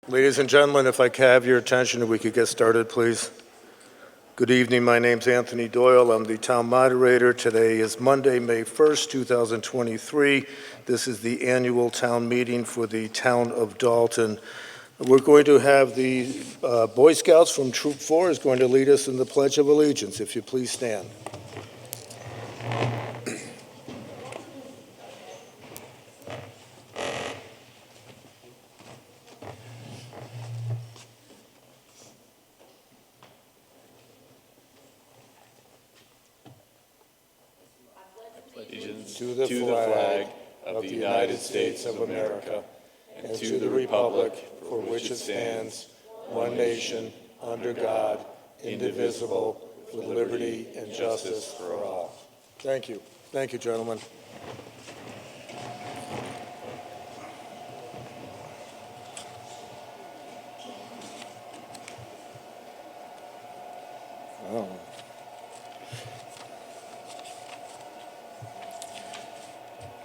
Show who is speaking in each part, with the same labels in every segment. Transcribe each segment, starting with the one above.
Speaker 1: Ladies and gentlemen, if I could have your attention and we could get started, please. Good evening. My name's Anthony Doyle. I'm the town moderator. Today is Monday, May 1st, 2023. This is the annual town meeting for the town of Dalton. We're going to have the Boy Scouts from Troop 4 is going to lead us in the Pledge of Allegiance. If you please stand.
Speaker 2: To the flag of the United States of America and to the republic for which it stands, one nation, under God, indivisible, with liberty and justice for all.
Speaker 1: Thank you. Thank you, gentlemen. Oh.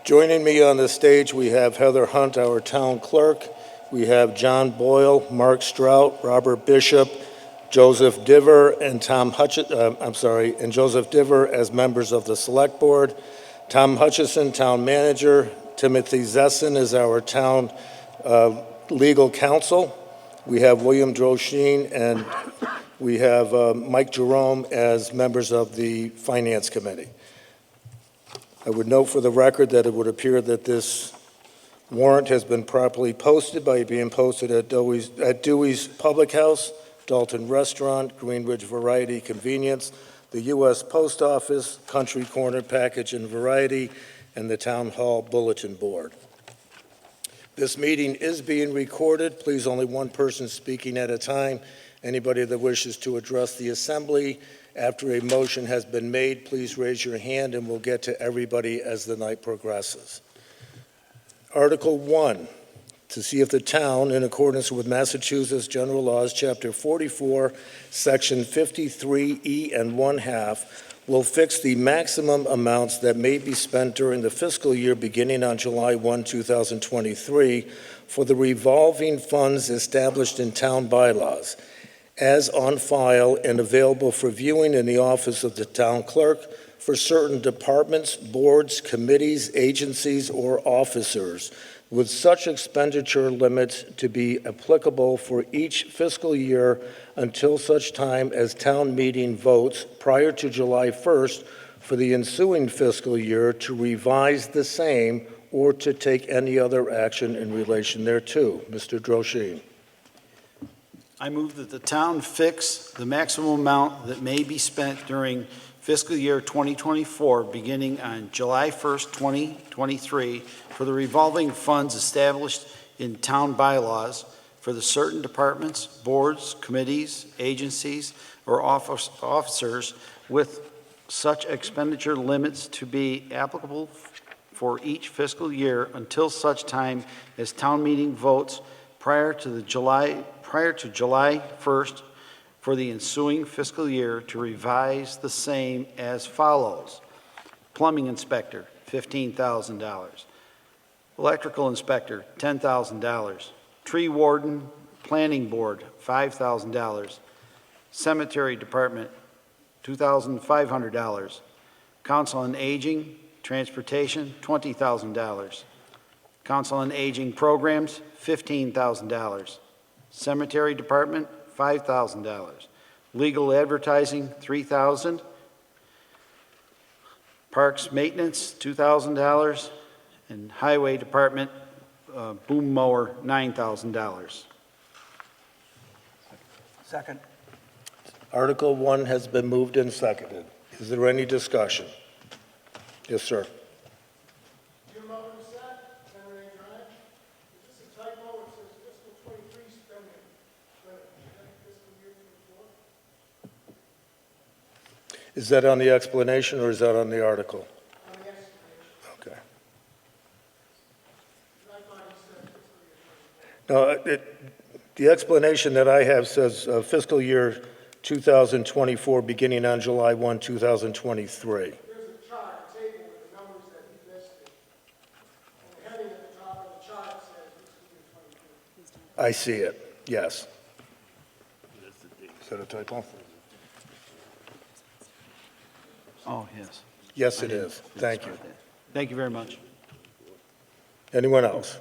Speaker 1: Joining me on the stage, we have Heather Hunt, our town clerk. We have John Boyle, Mark Strout, Robert Bishop, Joseph Diver, and Joseph Diver as members of the Select Board. Tom Hutchison, town manager. Timothy Zessin is our town legal counsel. We have William Droshine and we have Mike Jerome as members of the Finance Committee. I would note for the record that it would appear that this warrant has been properly posted by being posted at Dewey's Public House, Dalton Restaurant, Greenridge Variety Convenience, the U.S. Post Office, Country Corner Package and Variety, and the Town Hall Bulletin Board. This meeting is being recorded. Please, only one person speaking at a time. Anybody that wishes to address the assembly after a motion has been made, please raise your hand and we'll get to everybody as the night progresses. Article 1, to see if the town, in accordance with Massachusetts General Laws, Chapter 44, Section 53E and 1/2, will fix the maximum amounts that may be spent during the fiscal year beginning on July 1, 2023 for the revolving funds established in town bylaws, as on file and available for viewing in the office of the town clerk for certain departments, boards, committees, agencies, or officers, with such expenditure limits to be applicable for each fiscal year until such time as town meeting votes prior to July 1st for the ensuing fiscal year to revise the same or to take any other action in relation thereto. Mr. Droshine.
Speaker 3: I move that the town fix the maximum amount that may be spent during fiscal year 2024, beginning on July 1st, 2023, for the revolving funds established in town bylaws for the certain departments, boards, committees, agencies, or officers, with such expenditure limits to be applicable for each fiscal year until such time as town meeting votes prior to July 1st for the ensuing fiscal year to revise the same as follows. Plumbing inspector, $15,000. Electrical inspector, $10,000. Tree warden, planning board, $5,000. Cemetery department, $2,500. Council on Aging, transportation, $20,000. Council on Aging programs, $15,000. Cemetery department, $5,000. Legal advertising, $3,000. Parks maintenance, $2,000. And highway department, boom mower, $9,000.
Speaker 4: Second.
Speaker 1: Article 1 has been moved and seconded. Is there any discussion? Yes, sir. Is that on the explanation or is that on the article?
Speaker 4: On the explanation.
Speaker 1: Okay.
Speaker 4: I thought he said fiscal year.
Speaker 1: No, the explanation that I have says fiscal year 2024 beginning on July 1, 2023.
Speaker 4: There's a chart, table with the numbers that he listed. And the heading at the top of the chart says fiscal year 23.
Speaker 1: I see it. Yes. Is that a typo?
Speaker 3: Oh, yes.
Speaker 1: Yes, it is. Thank you.
Speaker 3: Thank you very much.
Speaker 1: Anyone else?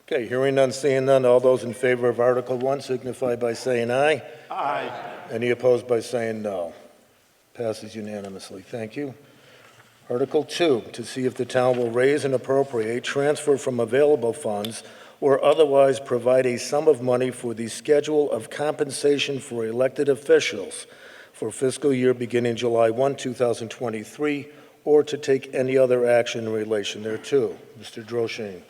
Speaker 1: Okay, hearing none, seeing none, all those in favor of Article 1 signify by saying aye.
Speaker 3: Aye.
Speaker 1: Any opposed by saying no? Passes unanimously. Thank you. Article 2, to see if the town will raise and appropriate, transfer from available funds, or otherwise provide a sum of money for the schedule of compensation for elected officials for fiscal year beginning July 1, 2023, or to take any other action in relation thereto. Mr. Droshine.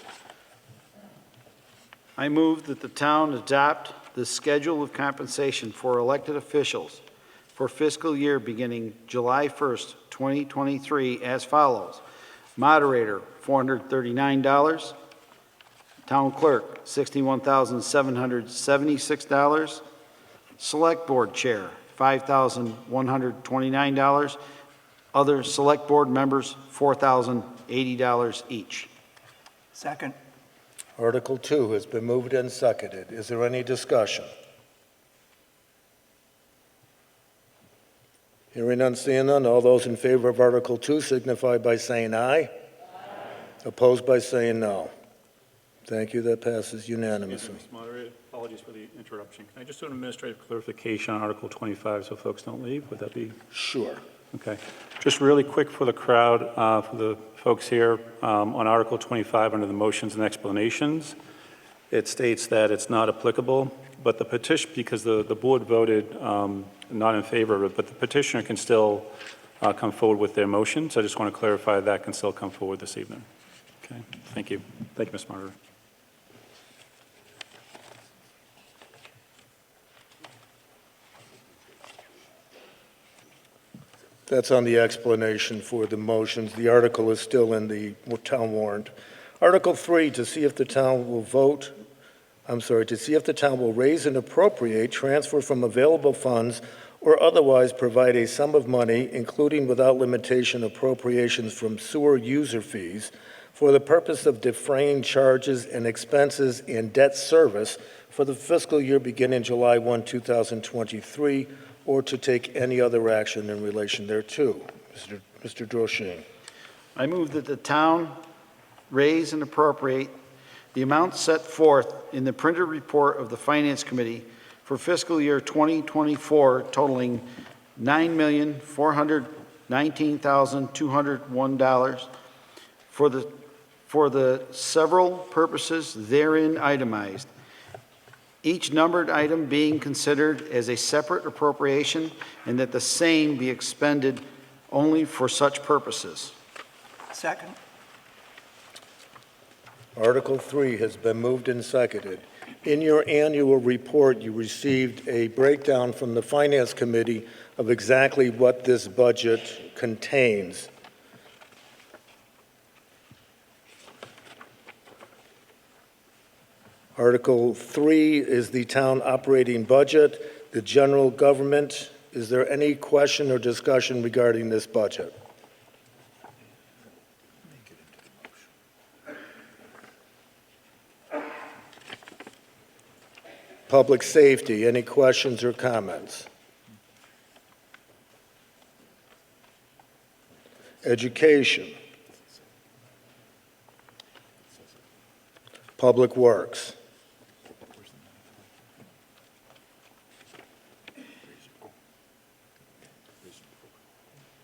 Speaker 3: I move that the town adopt the schedule of compensation for elected officials for fiscal year beginning July 1st, 2023 as follows. Moderator, $439. Town clerk, $61,776. Select Board Chair, $5,129. Other Select Board members, $4,080 each.
Speaker 5: Second.
Speaker 1: Article 2 has been moved and seconded. Is there any discussion? Hearing none, seeing none, all those in favor of Article 2 signify by saying aye. Opposed by saying no. Thank you. That passes unanimously.
Speaker 6: Mr. Moderator, apologies for the interruption. Can I just do an administrative clarification on Article 25 so folks don't leave? Would that be?
Speaker 1: Sure.
Speaker 6: Okay. Just really quick for the crowd, for the folks here, on Article 25 under the motions and explanations, it states that it's not applicable, but the petition, because the board voted not in favor of it, but the petitioner can still come forward with their motion. So I just want to clarify that can still come forward this evening. Okay. Thank you. Thank you, Mr. Moderator.
Speaker 1: That's on the explanation for the motions. The article is still in the town warrant. Article 3, to see if the town will raise and appropriate, transfer from available funds, or otherwise provide a sum of money, including without limitation appropriations from sewer user fees, for the purpose of defraying charges and expenses and debt service for the fiscal year beginning July 1, 2023, or to take any other action in relation thereto. Mr. Droshine.
Speaker 3: I move that the town raise and appropriate the amount set forth in the printed report of the Finance Committee for fiscal year 2024 totaling $9,419,201 for the several purposes therein itemized, each numbered item being considered as a separate appropriation, and that the same be expended only for such purposes.
Speaker 5: Second.
Speaker 1: Article 3 has been moved and seconded. In your annual report, you received a breakdown from the Finance Committee of exactly what this budget contains. Article 3 is the town operating budget, the general government. Is there any question or discussion regarding this budget? Public safety, any questions or comments? Education. Public works.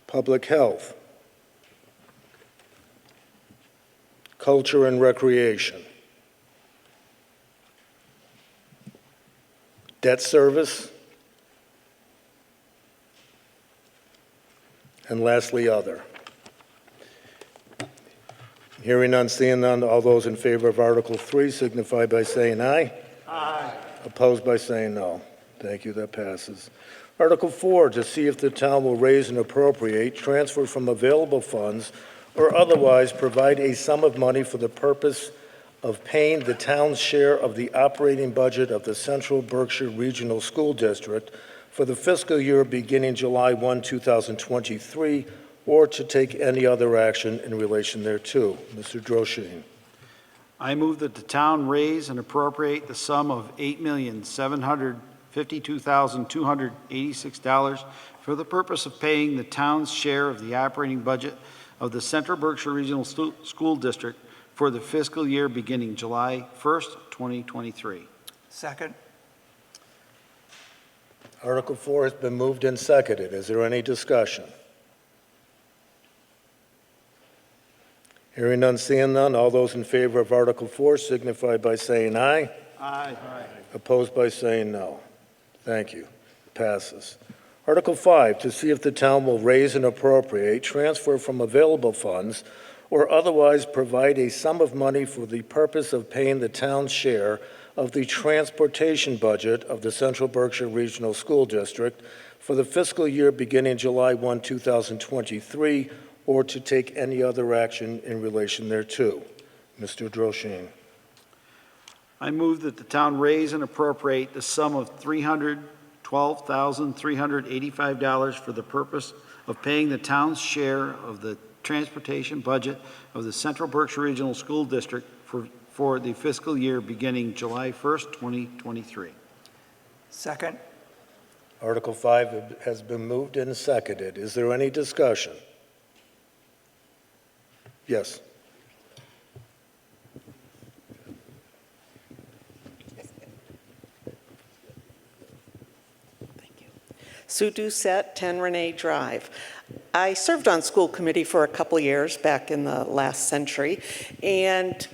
Speaker 1: Public health. Culture and recreation. Debt service. And lastly, other. Hearing none, seeing none, all those in favor of Article 3 signify by saying aye.
Speaker 5: Aye.
Speaker 1: Opposed by saying no. Thank you, that passes. Article 4, to see if the town will raise and appropriate, transfer from available funds, or otherwise provide a sum of money for the purpose of paying the town's share of the operating budget of the Central Berkshire Regional School District for the fiscal year beginning July 1, 2023, or to take any other action in relation thereto. Mr. Droshine.
Speaker 3: I move that the town raise and appropriate the sum of $8,752,286 for the purpose of paying the town's share of the operating budget of the Central Berkshire Regional School District for the fiscal year beginning July 1st, 2023.
Speaker 5: Second.
Speaker 1: Article 4 has been moved and seconded. Is there any discussion? Hearing none, seeing none, all those in favor of Article 4 signify by saying aye.
Speaker 3: Aye.
Speaker 1: Opposed by saying no. Thank you. Passes. Article 5, to see if the town will raise and appropriate, transfer from available funds, or otherwise provide a sum of money for the purpose of paying the town's share of the transportation budget of the Central Berkshire Regional School District for the fiscal year beginning July 1, 2023, or to take any other action in relation thereto. Mr. Droshine.
Speaker 3: I move that the town raise and appropriate the sum of $312,385 for the purpose of paying the town's share of the transportation budget of the Central Berkshire Regional School District for the fiscal year beginning July 1st, 2023.
Speaker 5: Second.
Speaker 1: Article 5 has been moved and seconded. Is there any discussion? Yes.
Speaker 7: Sue Doucette, 10 Renee Drive. I served on school committee for a couple years back in the last century, and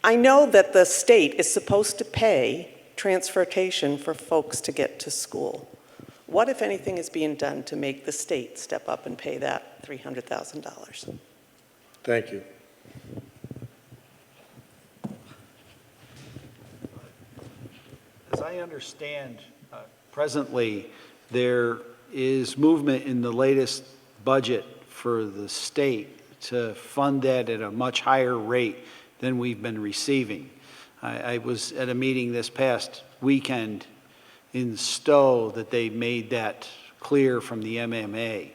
Speaker 7: I know that the state is supposed to pay transportation for folks to get to school. What, if anything, is being done to make the state step up and pay that $300,000?
Speaker 1: Thank you.
Speaker 3: As I understand, presently, there is movement in the latest budget for the state to fund that at a much higher rate than we've been receiving. I was at a meeting this past weekend in Stowe that they made that clear from the MMA.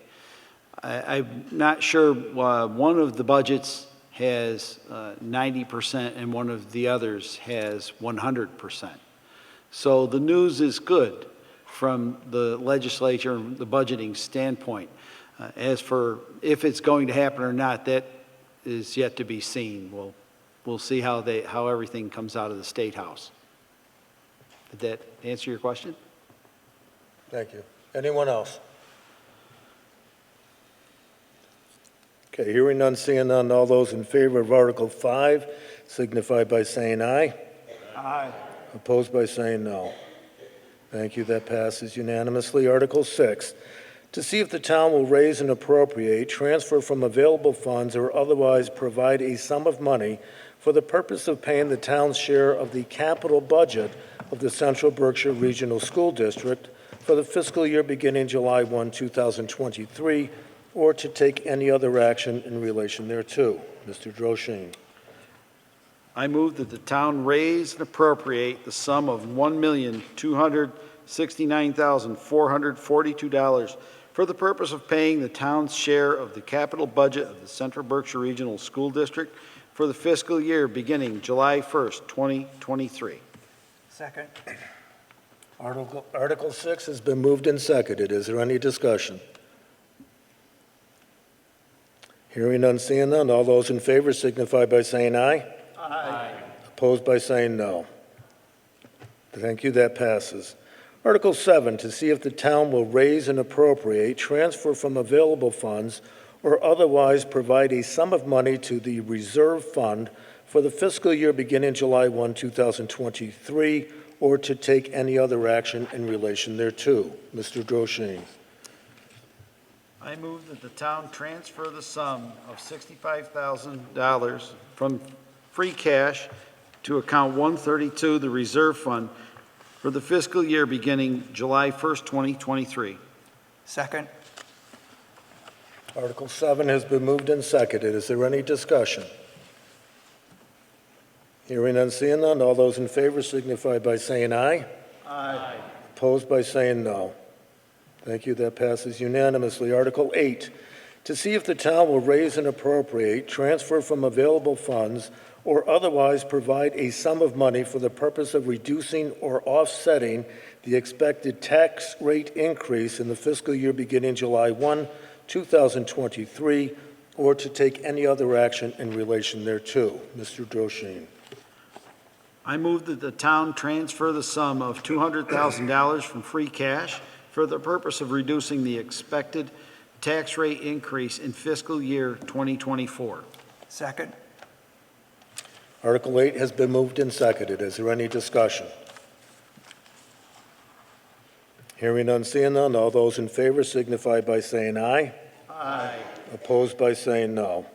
Speaker 3: I'm not sure, one of the budgets has 90% and one of the others has 100%. So the news is good from the legislature and the budgeting standpoint. As for if it's going to happen or not, that is yet to be seen. We'll see how everything comes out of the State House. Did that answer your question?
Speaker 1: Thank you. Anyone else? Okay, hearing none, seeing none, all those in favor of Article 5 signify by saying aye.
Speaker 3: Aye.
Speaker 1: Opposed by saying no. Thank you, that passes unanimously. Article 6, to see if the town will raise and appropriate, transfer from available funds, or otherwise provide a sum of money for the purpose of paying the town's share of the capital budget of the Central Berkshire Regional School District for the fiscal year beginning July 1, 2023, or to take any other action in relation thereto. Mr. Droshine.
Speaker 3: I move that the town raise and appropriate the sum of $1,269,442 for the purpose of paying the town's share of the capital budget of the Central Berkshire Regional School District for the fiscal year beginning July 1st, 2023.
Speaker 5: Second.
Speaker 1: Article 6 has been moved and seconded. Is there any discussion? Hearing none, seeing none, all those in favor signify by saying aye.
Speaker 3: Aye.
Speaker 1: Opposed by saying no. Thank you, that passes. Article 7, to see if the town will raise and appropriate, transfer from available funds, or otherwise provide a sum of money to the reserve fund for the fiscal year beginning July 1, 2023, or to take any other action in relation thereto. Mr. Droshine.
Speaker 3: I move that the town transfer the sum of $65,000 from free cash to account 132, the reserve fund, for the fiscal year beginning July 1st, 2023.
Speaker 5: Second.
Speaker 1: Article 7 has been moved and seconded. Is there any discussion? Hearing none, seeing none, all those in favor signify by saying aye.
Speaker 3: Aye.
Speaker 1: Opposed by saying no. Thank you, that passes unanimously. Article 8, to see if the town will raise and appropriate, transfer from available funds, or otherwise provide a sum of money for the purpose of reducing or offsetting the expected tax rate increase in the fiscal year beginning July 1, 2023, or to take any other action in relation thereto. Mr. Droshine.
Speaker 3: I move that the town transfer the sum of $200,000 from free cash for the purpose of reducing the expected tax rate increase in fiscal year 2024.
Speaker 5: Second.
Speaker 1: Article 8 has been moved and seconded. Is there any discussion? Hearing none, seeing none, all those in favor signify by saying aye.
Speaker 3: Aye.
Speaker 1: Opposed by saying no.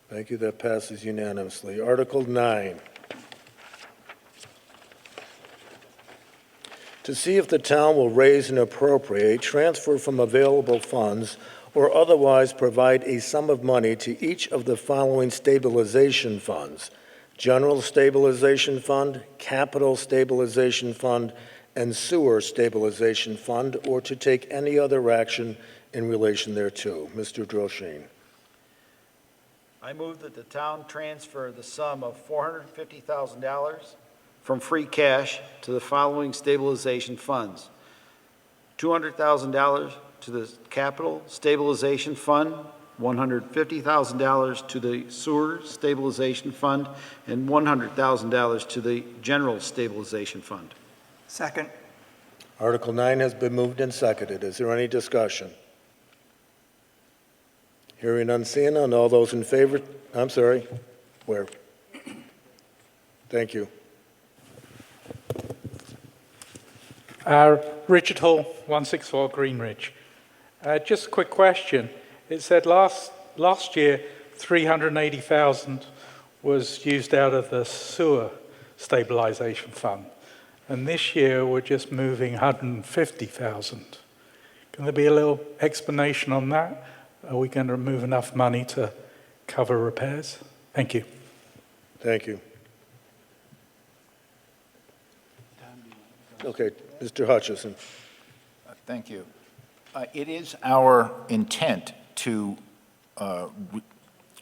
Speaker 1: Thank you, that passes unanimously. Article 9. To see if the town will raise and appropriate, transfer from available funds, or otherwise provide a sum of money to each of the following stabilization funds: General Stabilization Fund, Capital Stabilization Fund, and Sewer Stabilization Fund, or to take any other action in relation thereto. Mr. Droshine.
Speaker 3: I move that the town transfer the sum of $450,000 from free cash to the following stabilization funds: $200,000 to the Capital Stabilization Fund, $150,000 to the Sewer Stabilization Fund, and $100,000 to the General Stabilization Fund.
Speaker 5: Second.
Speaker 1: Article 9 has been moved and seconded. Is there any discussion? Hearing none, seeing none, all those in favor, I'm sorry, where? Thank you.
Speaker 8: Richard Hall, 164 Greenridge. Just a quick question. It said last year 380,000 was used out of the sewer stabilization fund, and this year we're just moving 150,000. Can there be a little explanation on that? Are we going to remove enough money to cover repairs? Thank you.
Speaker 1: Thank you. Okay, Mr. Hutchison.
Speaker 9: Thank you. It is our intent to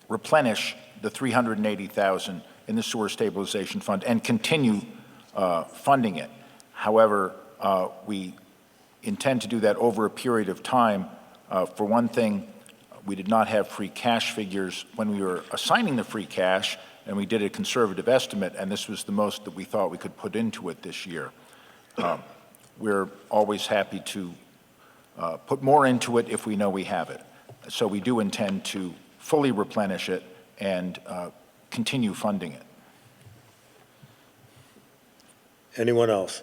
Speaker 9: replenish the $380,000 in the sewer stabilization fund and continue funding it. However, we intend to do that over a period of time. For one thing, we did not have free cash figures when we were assigning the free cash, and we did a conservative estimate, and this was the most that we thought we could put into it this year. We're always happy to put more into it if we know we have it. So we do intend to fully replenish it and continue funding it.
Speaker 1: Anyone else?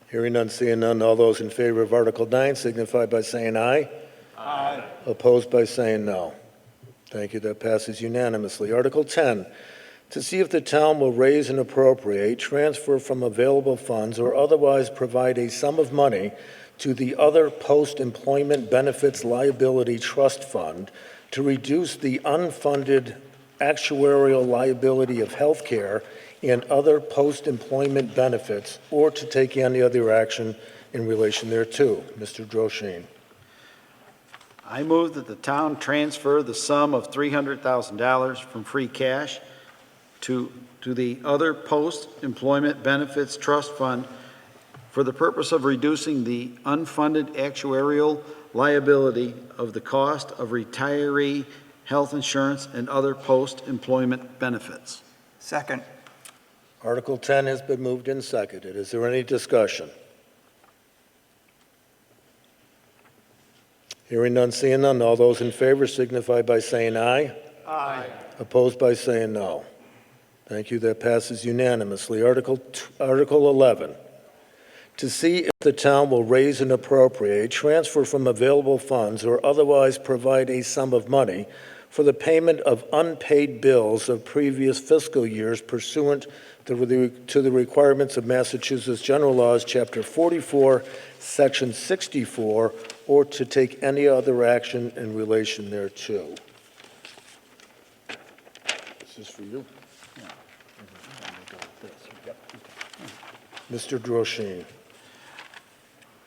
Speaker 1: Hearing none, seeing none, all those in favor of Article 9 signify by saying aye. Aye. Opposed by saying no. Thank you, that passes unanimously. Article 10, to see if the town will raise and appropriate, transfer from available funds, or otherwise provide a sum of money to the other post-employment benefits liability trust fund to reduce the unfunded actuarial liability of health care and other post-employment benefits, or to take any other action in relation thereto. Mr. Droshine.
Speaker 3: I move that the town transfer the sum of $300,000 from free cash to the other post-employment benefits trust fund for the purpose of reducing the unfunded actuarial liability of the cost of retiree health insurance and other post-employment benefits.
Speaker 5: Second.
Speaker 1: Article 10 has been moved and seconded. Is there any discussion? Hearing none, seeing none, all those in favor signify by saying aye.
Speaker 5: Aye.
Speaker 1: Opposed by saying no. Thank you, that passes unanimously. Article 11, to see if the town will raise and appropriate, transfer from available funds, or otherwise provide a sum of money for the payment of unpaid bills of previous fiscal years pursuant to the requirements of Massachusetts General Laws, Chapter 44, Section 64, or to take any other action in relation thereto. This is for you. Mr. Droshine.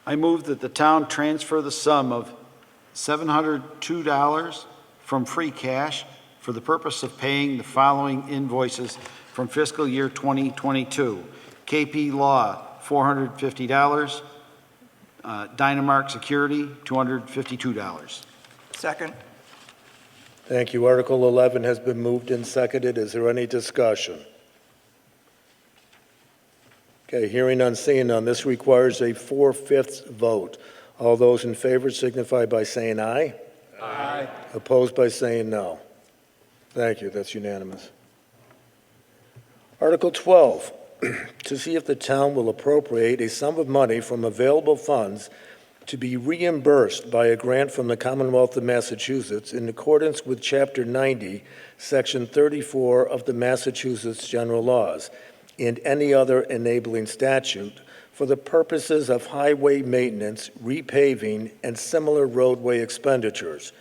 Speaker 3: I move that the town transfer the sum of $702 from free cash for the purpose of paying the following invoices from fiscal year 2022. KP Law, $450. Dynamark Security, $252.
Speaker 5: Second.
Speaker 1: Thank you. Article 11 has been moved and seconded. Is there any discussion? Okay, hearing none, seeing none. This requires a 4/5 vote. All those in favor signify by saying aye.
Speaker 8: Aye.
Speaker 1: Opposed by saying no. Thank you. That's unanimous. Article 12, to see if the town will appropriate a sum of money from available funds to be reimbursed by a grant from the Commonwealth of Massachusetts in accordance with Chapter 90, Section 34 of the Massachusetts General Laws, and any other enabling statute for the purposes of highway maintenance, repaving, and similar roadway expenditures,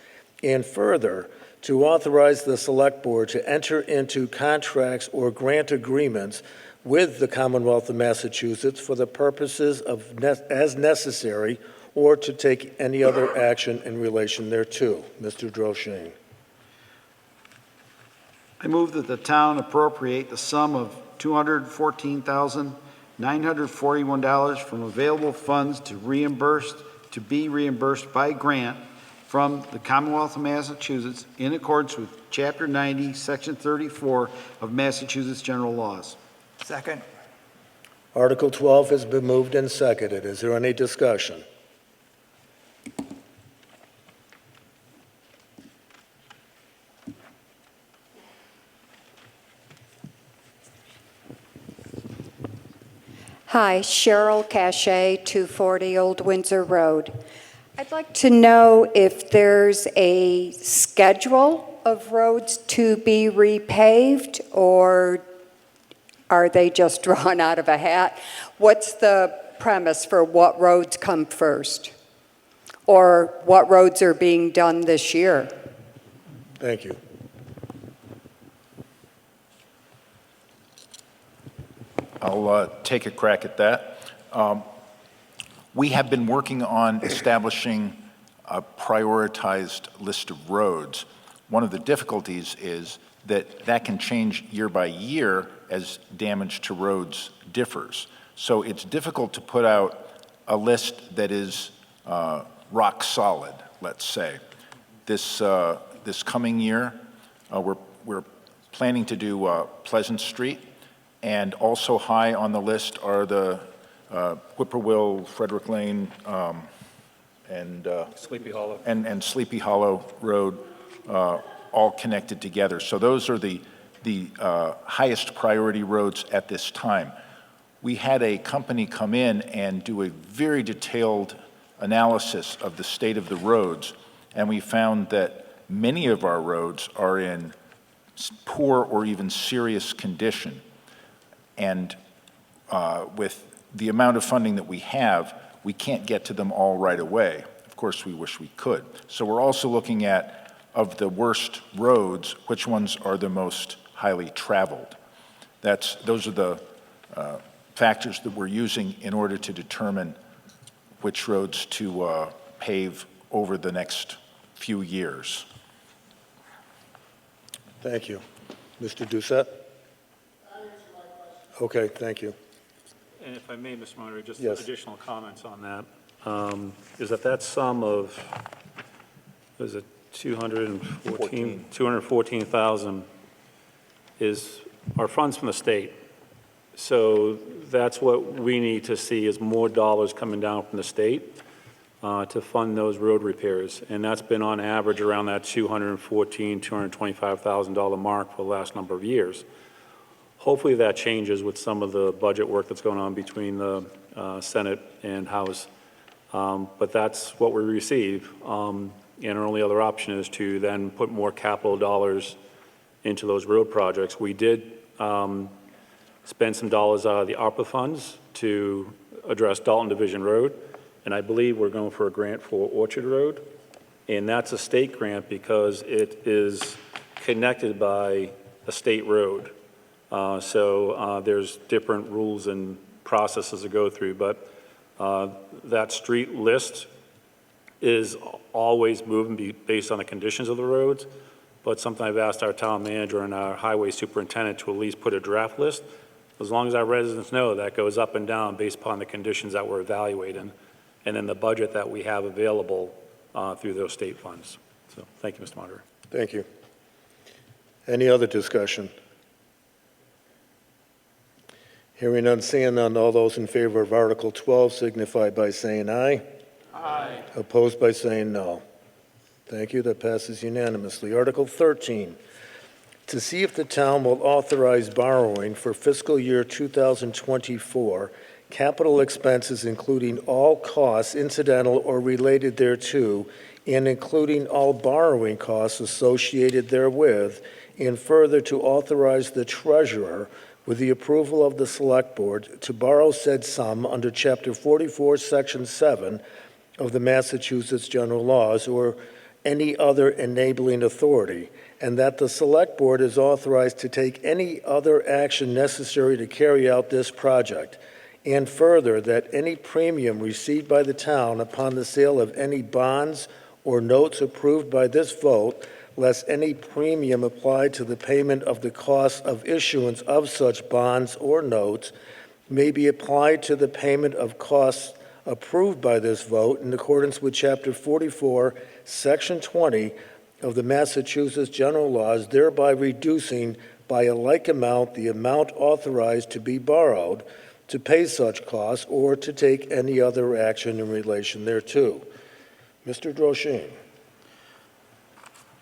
Speaker 1: and further, to authorize the Select Board to enter into contracts or grant agreements with the Commonwealth of Massachusetts for the purposes of as necessary or to take any other action in relation thereto. Mr. Droshane.
Speaker 3: I move that the town appropriate the sum of $214,941 from available funds to be reimbursed by grant from the Commonwealth of Massachusetts in accordance with Chapter 90, Section 34 of Massachusetts General Laws.
Speaker 5: Second.
Speaker 1: Article 12 has been moved and seconded. Is there any discussion?
Speaker 10: Hi, Cheryl Cachet, 240 Old Windsor Road. I'd like to know if there's a schedule of roads to be repaved, or are they just drawn out of a hat? What's the premise for what roads come first? Or what roads are being done this year?
Speaker 1: Thank you.
Speaker 9: I'll take a crack at that. We have been working on establishing a prioritized list of roads. One of the difficulties is that that can change year by year as damage to roads differs. So it's difficult to put out a list that is rock solid, let's say. This coming year, we're planning to do Pleasant Street, and also high on the list are the Whippoorwill, Frederick Lane, and
Speaker 6: Sleepy Hollow.
Speaker 9: And Sleepy Hollow Road, all connected together. So those are the highest priority roads at this time. We had a company come in and do a very detailed analysis of the state of the roads, and we found that many of our roads are in poor or even serious condition. And with the amount of funding that we have, we can't get to them all right away. Of course, we wish we could. So we're also looking at, of the worst roads, which ones are the most highly traveled. Those are the factors that we're using in order to determine which roads to pave over the next few years.
Speaker 1: Thank you. Mr. Doucette? Okay, thank you.
Speaker 6: And if I may, Mr. Moderator, just
Speaker 1: Yes.
Speaker 6: additional comments on that, is that sum of, is it 214,000 is our funds from the state. So that's what we need to see is more dollars coming down from the state to fund those road repairs. And that's been on average around that $214,000, $225,000 mark for the last number of years. Hopefully that changes with some of the budget work that's going on between the Senate and House. But that's what we receive. And our only other option is to then put more capital dollars into those road projects. We did spend some dollars out of the ARPA funds to address Dalton Division Road. And I believe we're going for a grant for Orchard Road. And that's a state grant because it is connected by a state road. So there's different rules and processes to go through, but that street list is always moving based on the conditions of the roads, but something I've asked our town manager and our highway superintendent to at least put a draft list. As long as our residents know that goes up and down based upon the conditions that we're evaluating, and then the budget that we have available through those state funds. So, thank you, Mr. Moderator.
Speaker 1: Thank you. Any other discussion? Hearing none, seeing none, all those in favor of Article 12 signify by saying aye.
Speaker 8: Aye.
Speaker 1: Opposed by saying no. Thank you, that passes unanimously. Article 13, to see if the town will authorize borrowing for fiscal year 2024 capital expenses including all costs incidental or related thereto, and including all borrowing costs associated therewith, and further to authorize the treasurer, with the approval of the Select Board, to borrow said sum under Chapter 44, Section 7 of the Massachusetts General Laws or any other enabling authority, and that the Select Board is authorized to take any other action necessary to carry out this project, and further, that any premium received by the town upon the sale of any bonds or notes approved by this vote, less any premium applied to the payment of the cost of issuance of such bonds or notes, may be applied to the payment of costs approved by this vote in accordance with Chapter 44, Section 20 of the Massachusetts General Laws, thereby reducing by a like amount the amount authorized to be borrowed to pay such costs or to take any other action in relation thereto. Mr. Droshine.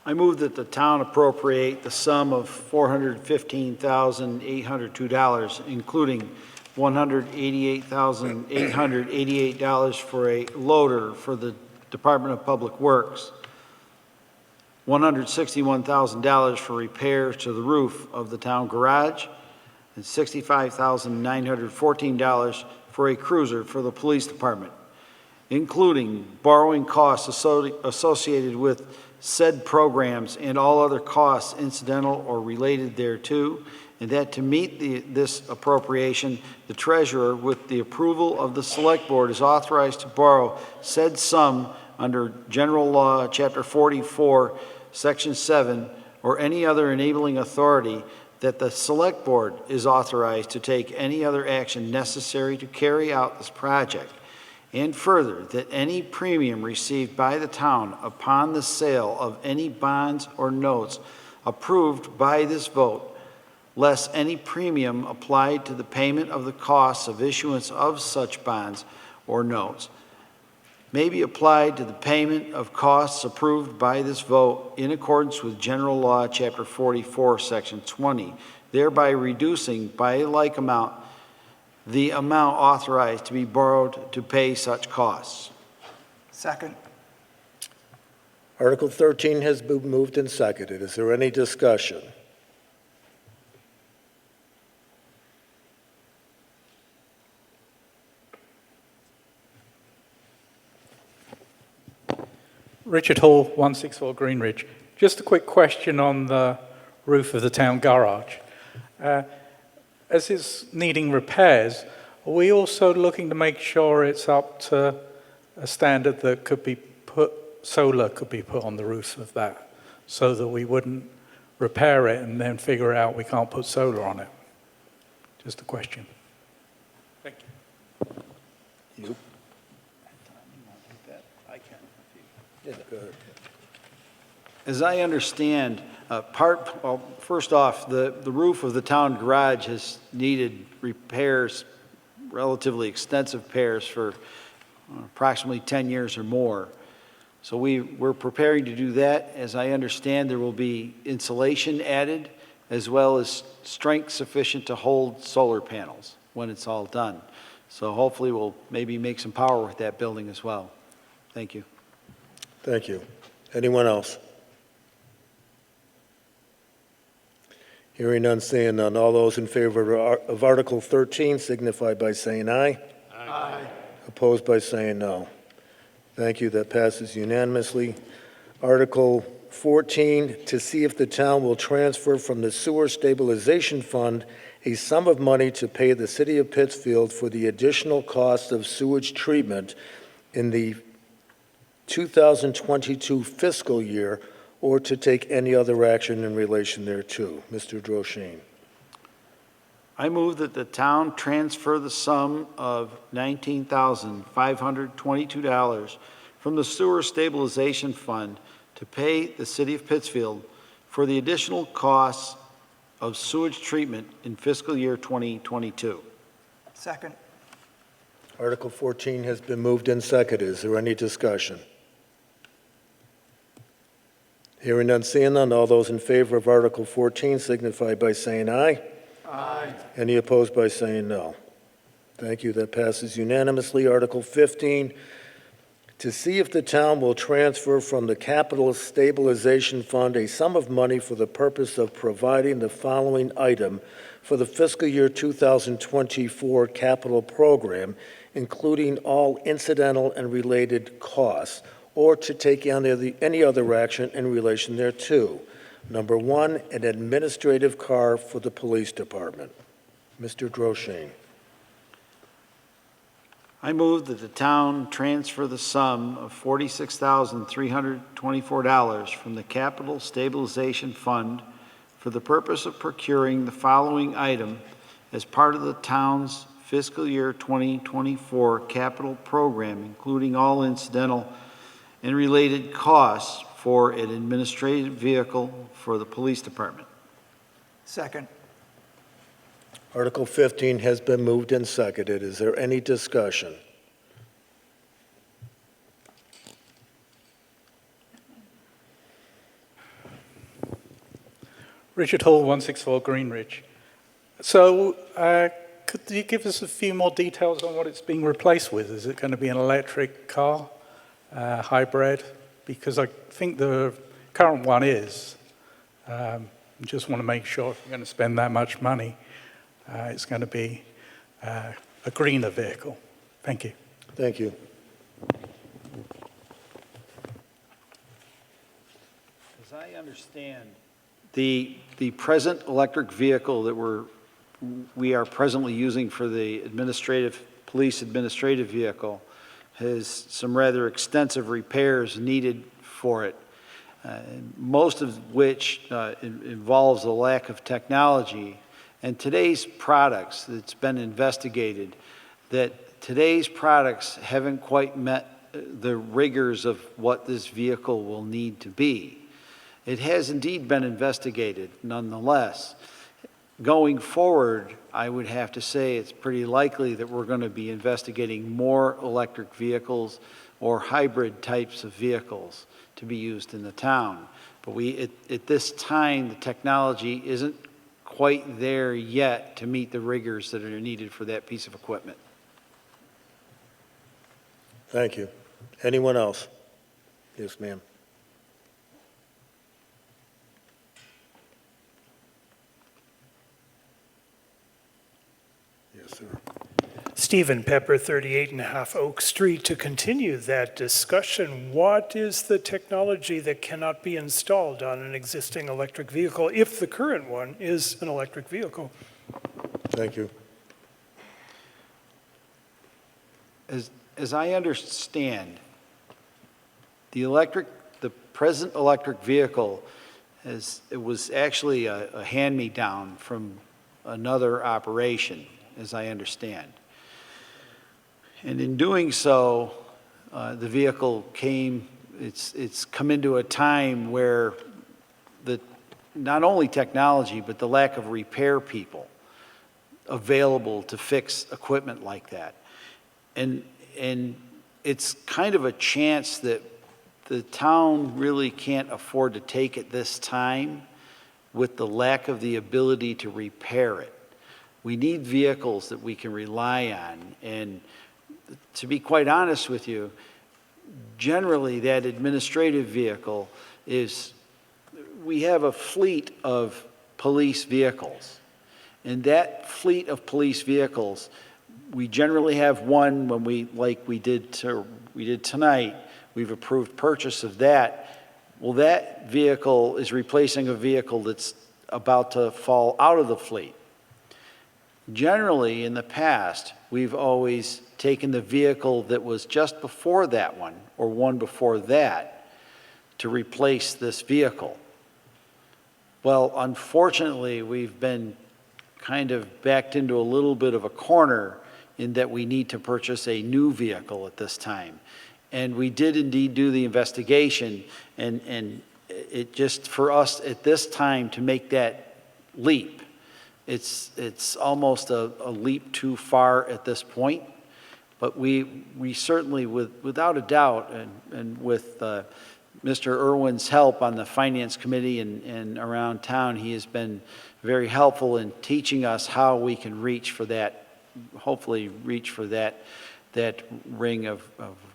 Speaker 3: I move that the town appropriate the sum of $415,802, including $188,888 for a loader for the Department of Public Works, $161,000 for repairs to the roof of the town garage, and $65,914 for a cruiser for the police department, including borrowing costs associated with said programs and all other costs incidental or related thereto, and that to meet this appropriation, the treasurer, with the approval of the Select Board, is authorized to borrow said sum under General Law, Chapter 44, Section 7, or any other enabling authority, that the Select Board is authorized to take any other action necessary to carry out this project, and further, that any premium received by the town upon the sale of any bonds or notes approved by this vote, less any premium applied to the payment of the costs of issuance of such bonds or notes, may be applied to the payment of costs approved by this vote in accordance with General Law, Chapter 44, Section 20, thereby reducing by a like amount the amount authorized to be borrowed to pay such costs.
Speaker 5: Second.
Speaker 1: Article 13 has been moved and seconded. Is there any discussion?
Speaker 8: Richard Hall, 164 Greenridge. Just a quick question on the roof of the town garage. As it's needing repairs, are we also looking to make sure it's up to a standard that solar could be put on the roof of that, so that we wouldn't repair it and then figure out we can't put solar on it? Just a question. Thank you.
Speaker 1: You? Yeah, go ahead.
Speaker 3: As I understand, first off, the roof of the town garage has needed repairs, relatively extensive repairs, for approximately 10 years or more. So we're preparing to do that. As I understand, there will be insulation added, as well as strength sufficient to hold solar panels when it's all done. So hopefully we'll maybe make some power with that building as well. Thank you.
Speaker 1: Thank you. Anyone else? Hearing none, seeing none. All those in favor of Article 13 signify by saying aye.
Speaker 8: Aye.
Speaker 1: Opposed by saying no. Thank you. That passes unanimously. Article 14, to see if the town will transfer from the Sewer Stabilization Fund a sum of money to pay the City of Pittsfield for the additional cost of sewage treatment in the 2022 fiscal year, or to take any other action in relation thereto. Mr. Droshine.
Speaker 3: I move that the town transfer the sum of $19,522 from the Sewer Stabilization Fund to pay the City of Pittsfield for the additional costs of sewage treatment in fiscal year 2022.
Speaker 5: Second.
Speaker 1: Article 14 has been moved and seconded. Is there any discussion? Hearing none, seeing none, all those in favor of Article 14 signify by saying aye.
Speaker 5: Aye.
Speaker 1: Any opposed by saying no? Thank you. That passes unanimously. Article 15, to see if the town will transfer from the Capital Stabilization Fund a sum of money for the purpose of providing the following item for the fiscal year 2024 capital program, including all incidental and related costs, or to take any other action in relation thereto. Number one, an administrative car for the police department. Mr. Droshine.
Speaker 3: I move that the town transfer the sum of $46,324 from the Capital Stabilization Fund for the purpose of procuring the following item as part of the town's fiscal year 2024 capital program, including all incidental and related costs for an administrative vehicle for the police department.
Speaker 5: Second.
Speaker 1: Article 15 has been moved and seconded. Is there any discussion?
Speaker 8: Richard Hall, 164 Greenridge. So could you give us a few more details on what it's being replaced with? Is it going to be an electric car, hybrid? Because I think the current one is. I just want to make sure if we're going to spend that much money, it's going to be a greener vehicle. Thank you.
Speaker 1: Thank you.
Speaker 3: As I understand, the present electric vehicle that we are presently using for the police administrative vehicle has some rather extensive repairs needed for it, most of which involves a lack of technology. And today's products, it's been investigated that today's products haven't quite met the rigors of what this vehicle will need to be. It has indeed been investigated nonetheless. Going forward, I would have to say it's pretty likely that we're going to be investigating more electric vehicles or hybrid types of vehicles to be used in the town. But at this time, the technology isn't quite there yet to meet the rigors that are needed for that piece of equipment.
Speaker 1: Thank you. Anyone else? Yes, ma'am. Yes, sir.
Speaker 11: Stephen Pepper, 38.5 Oak Street. To continue that discussion, what is the technology that cannot be installed on an existing electric vehicle if the current one is an electric vehicle?
Speaker 1: Thank you.
Speaker 3: As I understand, the present electric vehicle it was actually a hand-me-down from another operation, as I understand. And in doing so, the vehicle it's come into a time where not only technology, but the lack of repair people available to fix equipment like that. And it's kind of a chance that the town really can't afford to take at this time with the lack of the ability to repair it. We need vehicles that we can rely on. And to be quite honest with you, generally that administrative vehicle we have a fleet of police vehicles. And that fleet of police vehicles, we generally have one when we did tonight, we've approved purchase of that. Well, that vehicle is replacing a vehicle that's about to fall out of the fleet. Generally, in the past, we've always taken the vehicle that was just before that one, or one before that, to replace this vehicle. Well, unfortunately, we've been kind of backed into a little bit of a corner in that we need to purchase a new vehicle at this time. And we did indeed do the investigation, and it just, for us at this time to make that leap, it's almost a leap too far at this point. But we certainly, without a doubt, and with Mr. Irwin's help on the Finance Committee and around town, he has been very helpful in teaching us how we can reach for that, hopefully reach for that ring of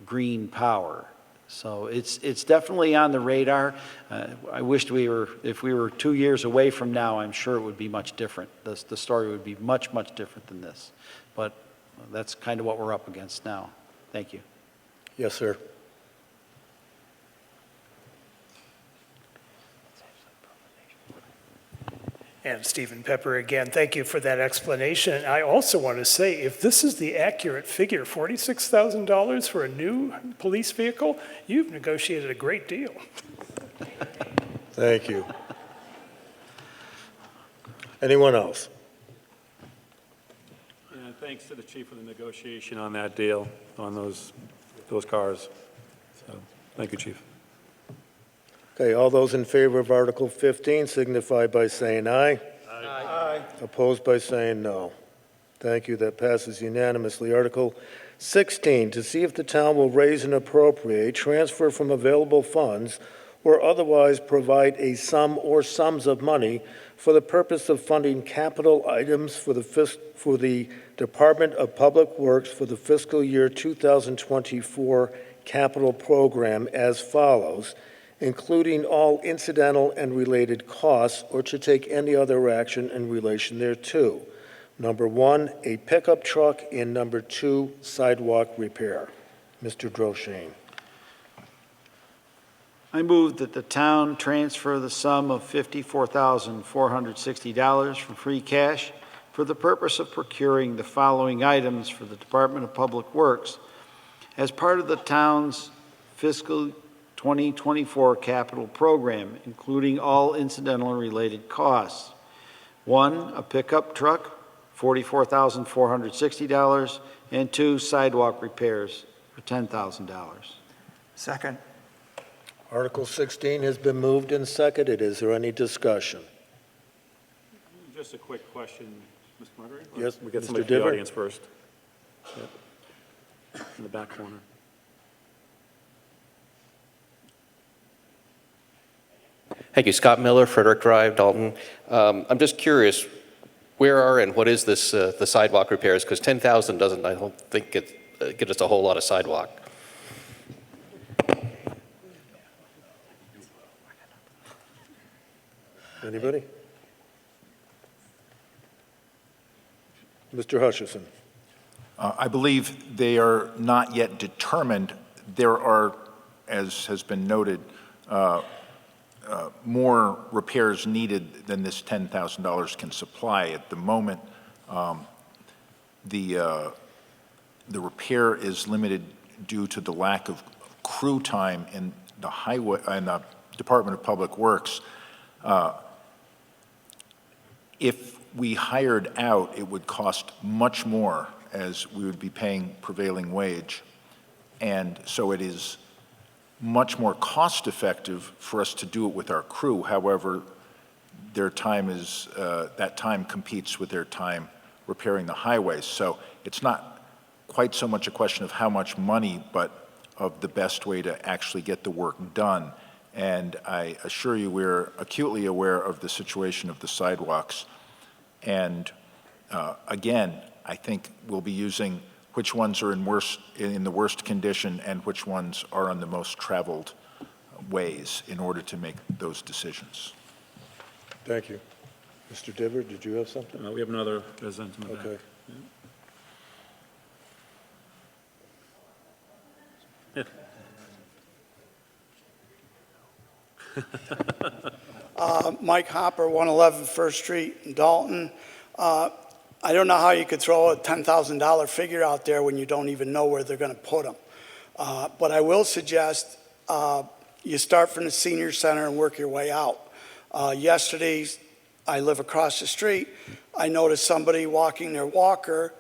Speaker 3: green power. So it's definitely on the radar. I wished if we were 2 years away from now, I'm sure it would be much different. The story would be much, much different than this. But that's kind of what we're up against now. Thank you.
Speaker 1: Yes, sir.
Speaker 11: And Stephen Pepper, again, thank you for that explanation. I also want to say, if this is the accurate figure, $46,000 for a new police vehicle, you've negotiated a great deal.
Speaker 1: Thank you. Anyone else?
Speaker 6: Yeah, thanks to the chief for the negotiation on that deal, on those cars. So, thank you, chief.
Speaker 1: Okay, all those in favor of Article 15 signify by saying aye.
Speaker 4: Aye.
Speaker 1: Opposed by saying no. Thank you, that passes unanimously. Article 16, to see if the town will raise and appropriate, transfer from available funds, or otherwise provide a sum or sums of money for the purpose of funding capital items for the Department of Public Works for the fiscal year 2024 capital program as follows, including all incidental and related costs, or to take any other action in relation thereto. Number 1, a pickup truck, and number 2, sidewalk repair. Mr. Droshane.
Speaker 3: I move that the town transfer the sum of $54,460 from free cash for the purpose of procuring the following items for the Department of Public Works as part of the town's fiscal 2024 capital program, including all incidental and related costs. 1, a pickup truck, $44,460, and 2, sidewalk repairs for $10,000.
Speaker 5: Second.
Speaker 1: Article 16 has been moved and seconded. Is there any discussion?
Speaker 6: Just a quick question, Mr. Moderator?
Speaker 1: Yes,
Speaker 6: We get
Speaker 1: Mr.
Speaker 6: somebody from the
Speaker 1: Diver?
Speaker 6: audience first. Yep. In the back corner.
Speaker 12: Thank you. Scott Miller, Frederick Drive, Dalton. I'm just curious, where are and what is this, the sidewalk repairs? Because 10,000 doesn't, I don't think, get us a whole lot of sidewalk.
Speaker 1: Anybody? Mr. Hutchison.
Speaker 9: I believe they are not yet determined. There are, as has been noted, more repairs needed than this $10,000 can supply. At the moment, the repair is limited due to the lack of crew time in the highway and the Department of Public Works. If we hired out, it would cost much more, as we would be paying prevailing wage. And so it is much more cost-effective for us to do it with our crew. However, their time is, that time competes with their time repairing the highways. So it's not quite so much a question of how much money, but of the best way to actually get the work done. And I assure you, we're acutely aware of the situation of the sidewalks. And again, I think we'll be using which ones are in the worst condition and which ones are on the most traveled ways in order to make those decisions.
Speaker 1: Thank you. Mr. Diver, did you have something?
Speaker 6: We have another resident in the back.
Speaker 1: Okay.
Speaker 13: Mike Hopper, 111 First Street in Dalton.
Speaker 4: I don't know how you could throw a $10,000 figure out there when you don't even know where they're going to put them. But I will suggest you start from the senior center and work your way out. Yesterday, I live across the street. I noticed somebody walking their walker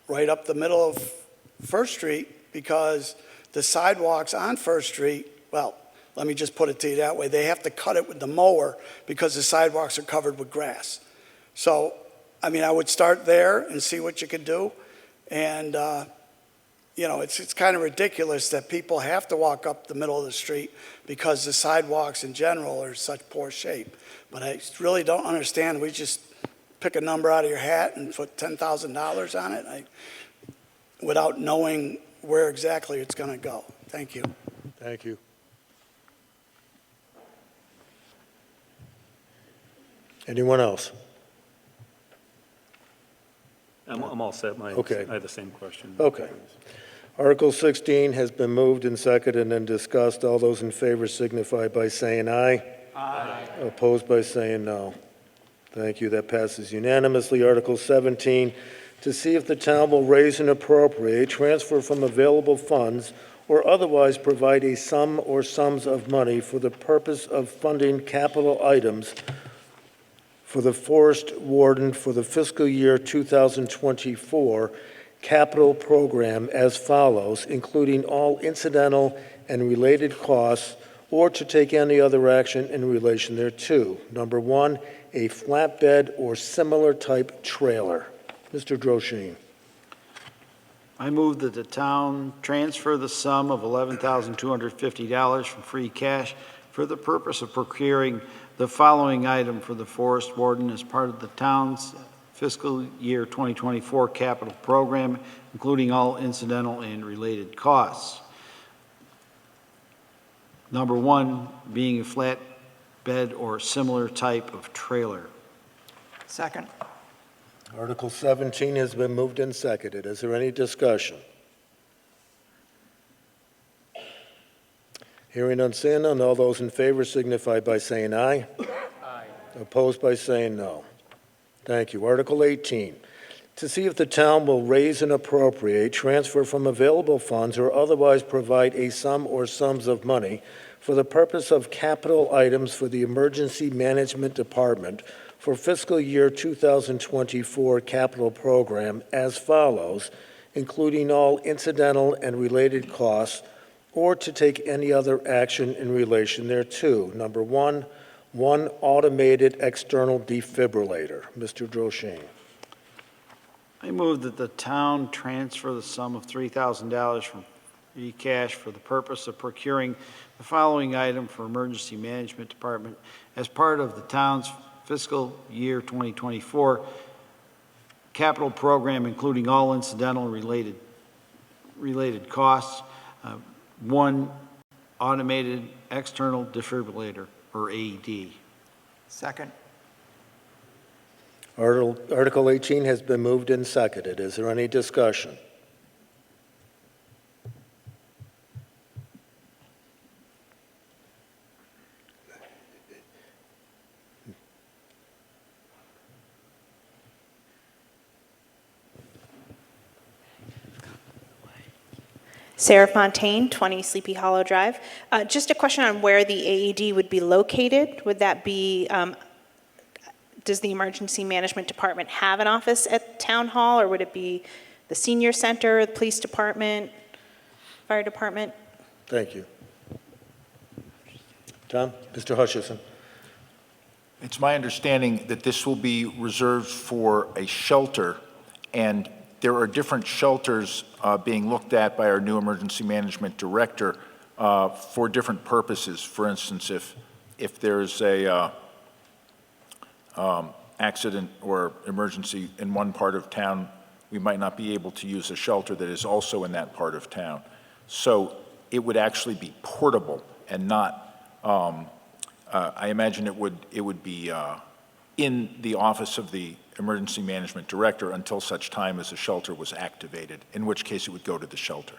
Speaker 4: right up the middle of First Street because the sidewalks on First Street, well, let me just put it to you that way, they have to cut it with the mower because the sidewalks are covered with grass. So, I mean, I would start there and see what you could do. And, you know, it's kind of ridiculous that people have to walk up the middle of the street because the sidewalks in general are in such poor shape. But I really don't understand. We just pick a number out of your hat and put $10,000 on it without knowing where exactly it's going to go. Thank you.
Speaker 1: Thank you. Anyone else?
Speaker 6: I'm all set.
Speaker 1: Okay.
Speaker 6: I have the same question.
Speaker 1: Okay. Article 16 has been moved and seconded and discussed. All those in favor signify by saying aye. Aye. Opposed by saying no. Thank you. That passes unanimously. Article 17, to see if the town will raise and appropriate, transfer from available funds, or otherwise provide a sum or sums of money for the purpose of funding capital items for the Forest Warden for the fiscal year 2024 capital program as follows, including all incidental and related costs, or to take any other action in relation thereto. Number one, a flatbed or similar type trailer. Mr. Droshine.
Speaker 3: I move that the town transfer the sum of $11,250 from free cash for the purpose of procuring the following item for the Forest Warden as part of the town's fiscal year 2024 capital program, including all incidental and related costs. Number one, being a flatbed or similar type of trailer.
Speaker 5: Second.
Speaker 1: Article 17 has been moved and seconded. Is there any discussion? Hearing none, seeing none, all those in favor signify by saying aye. Aye. Opposed by saying no. Thank you. Article 18, to see if the town will raise and appropriate, transfer from available funds, or otherwise provide a sum or sums of money for the purpose of capital items for the Emergency Management Department for fiscal year 2024 capital program as follows, including all incidental and related costs, or to take any other action in relation thereto. Number one automated external defibrillator. Mr. Droshine.
Speaker 3: I move that the town transfer the sum of $3,000 from free cash for the purpose of procuring the following item for Emergency Management Department as part of the town's fiscal year 2024 capital program, including all incidental and related costs. One automated external defibrillator, or AED.
Speaker 5: Second.
Speaker 1: Article 18 has been moved and seconded. Is there any discussion?
Speaker 13: Sarah Fontaine, 20 Sleepy Hollow Drive. Just a question on where the AED would be located. Would that be, does the Emergency Management Department have an office at Town Hall, or would it be the Senior Center, the Police Department, Fire Department?
Speaker 1: Thank you. Tom? Mr. Hutchison.
Speaker 9: It's my understanding that this will be reserved for a shelter, and there are different shelters being looked at by our new emergency management director for different purposes. For instance, if there's a accident or emergency in one part of town, we might not be able to use a shelter that is also in that part of town. So it would actually be portable and not, I imagine it would be in the office of the emergency management director until such time as the shelter was activated, in which case it would go to the shelter.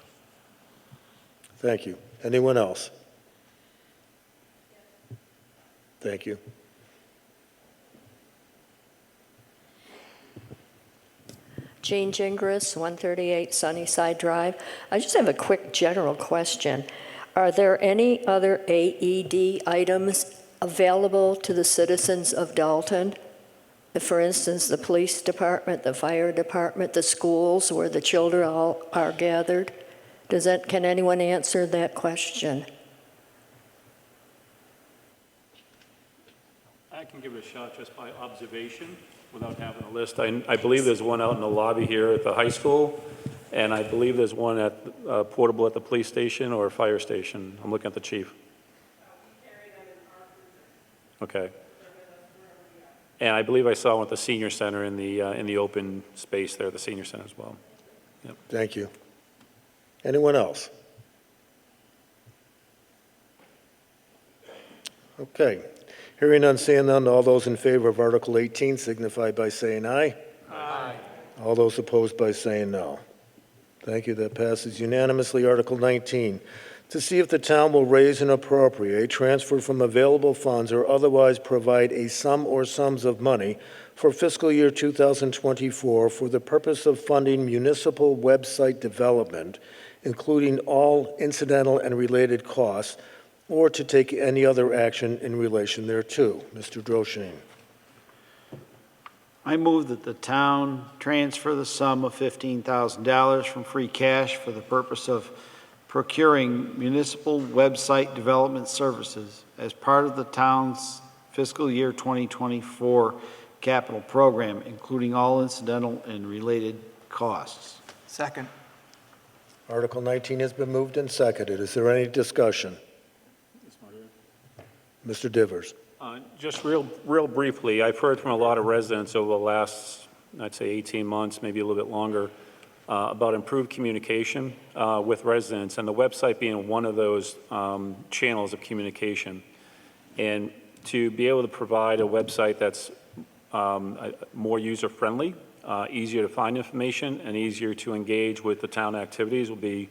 Speaker 1: Thank you. Anyone else? Thank you.
Speaker 14: Jean Gingras, 138 Sunnyside Drive. I just have a quick general question. Are there any other AED items available to the citizens of Dalton? For instance, the police department, the fire department, the schools where the children all are gathered? Can anyone answer that question?
Speaker 6: I can give it a shot just by observation without having a list. I believe there's one out in the lobby here at the high school, and I believe there's one at portable at the police station or fire station. I'm looking at the chief. Okay. And I believe I saw one at the senior center in the open space there at the senior center as well. Yep.
Speaker 1: Thank you. Anyone else? Okay. Hearing none, seeing none, all those in favor of Article 18 signify by saying aye.
Speaker 2: Aye.
Speaker 1: All those opposed by saying no. Thank you. That passes unanimously. Article 19, to see if the town will raise and appropriate, transfer from available funds, or otherwise provide a sum or sums of money for fiscal year 2024 for the purpose of funding municipal website development, including all incidental and related costs, or to take any other action in relation thereto. Mr. Droshine.
Speaker 3: I move that the town transfer the sum of $15,000 from free cash for the purpose of procuring municipal website development services as part of the town's fiscal year 2024 capital program, including all incidental and related costs.
Speaker 5: Second.
Speaker 1: Article 19 has been moved and seconded. Is there any discussion? Mr. Divers.
Speaker 6: Just real briefly, I've heard from a lot of residents over the last, I'd say 18 months, maybe a little bit longer, about improved communication with residents, and the website being one of those channels of communication. And to be able to provide a website that's more user-friendly, easier to find information, and easier to engage with the town activities will be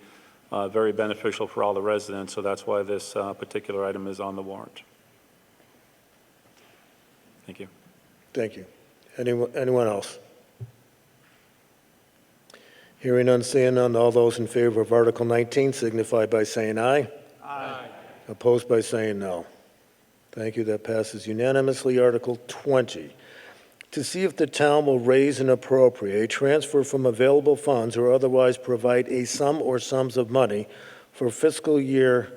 Speaker 6: very beneficial for all the residents, so that's why this particular item is on the warrant. Thank you.
Speaker 1: Thank you. Anyone else? Hearing none, seeing none, all those in favor of Article 19 signify by saying aye.
Speaker 2: Aye.
Speaker 1: Opposed by saying no. Thank you. That passes unanimously. Article 20, to see if the town will raise and appropriate, transfer from available funds, or otherwise provide a sum or sums of money for fiscal year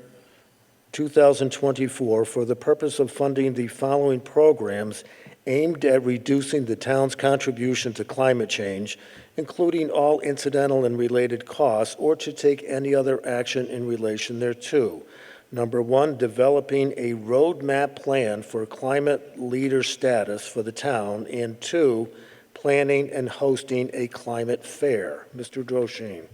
Speaker 1: 2024 for the purpose of funding the following programs aimed at reducing the town's contribution to climate change, including all incidental and related costs, or to take any other action in relation thereto. Number one, developing a roadmap plan for climate leader status for the town, and two, planning and hosting a climate fair. Mr. Droshine.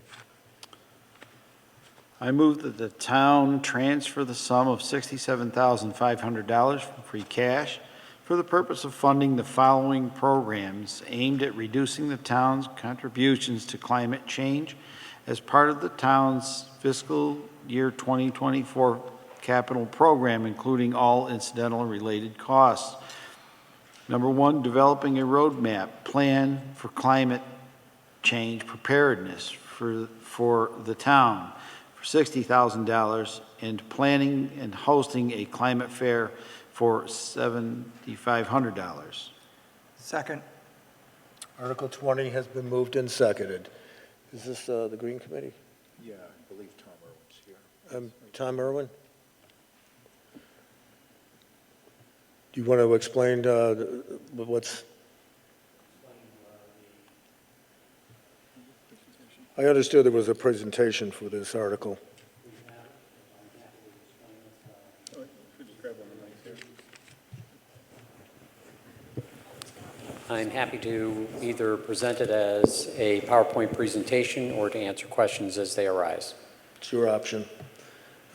Speaker 3: I move that the town transfer the sum of $67,500 from free cash for the purpose of funding the following programs aimed at reducing the town's contributions to climate change as part of the town's fiscal year 2024 capital program, including all incidental and related costs. Number one, developing a roadmap plan for climate change preparedness for the town for $60,000, and planning and hosting a climate fair for $7,500.
Speaker 5: Second.
Speaker 1: Article 20 has been moved and seconded. Is this the Green Committee?
Speaker 9: Yeah, I believe Tom Irwin's here.
Speaker 1: Tom Irwin? Do you want to explain what's... I understood there was a presentation for this article.
Speaker 15: I'm happy to either present it as a PowerPoint presentation or to answer questions as they arise.
Speaker 1: It's your option.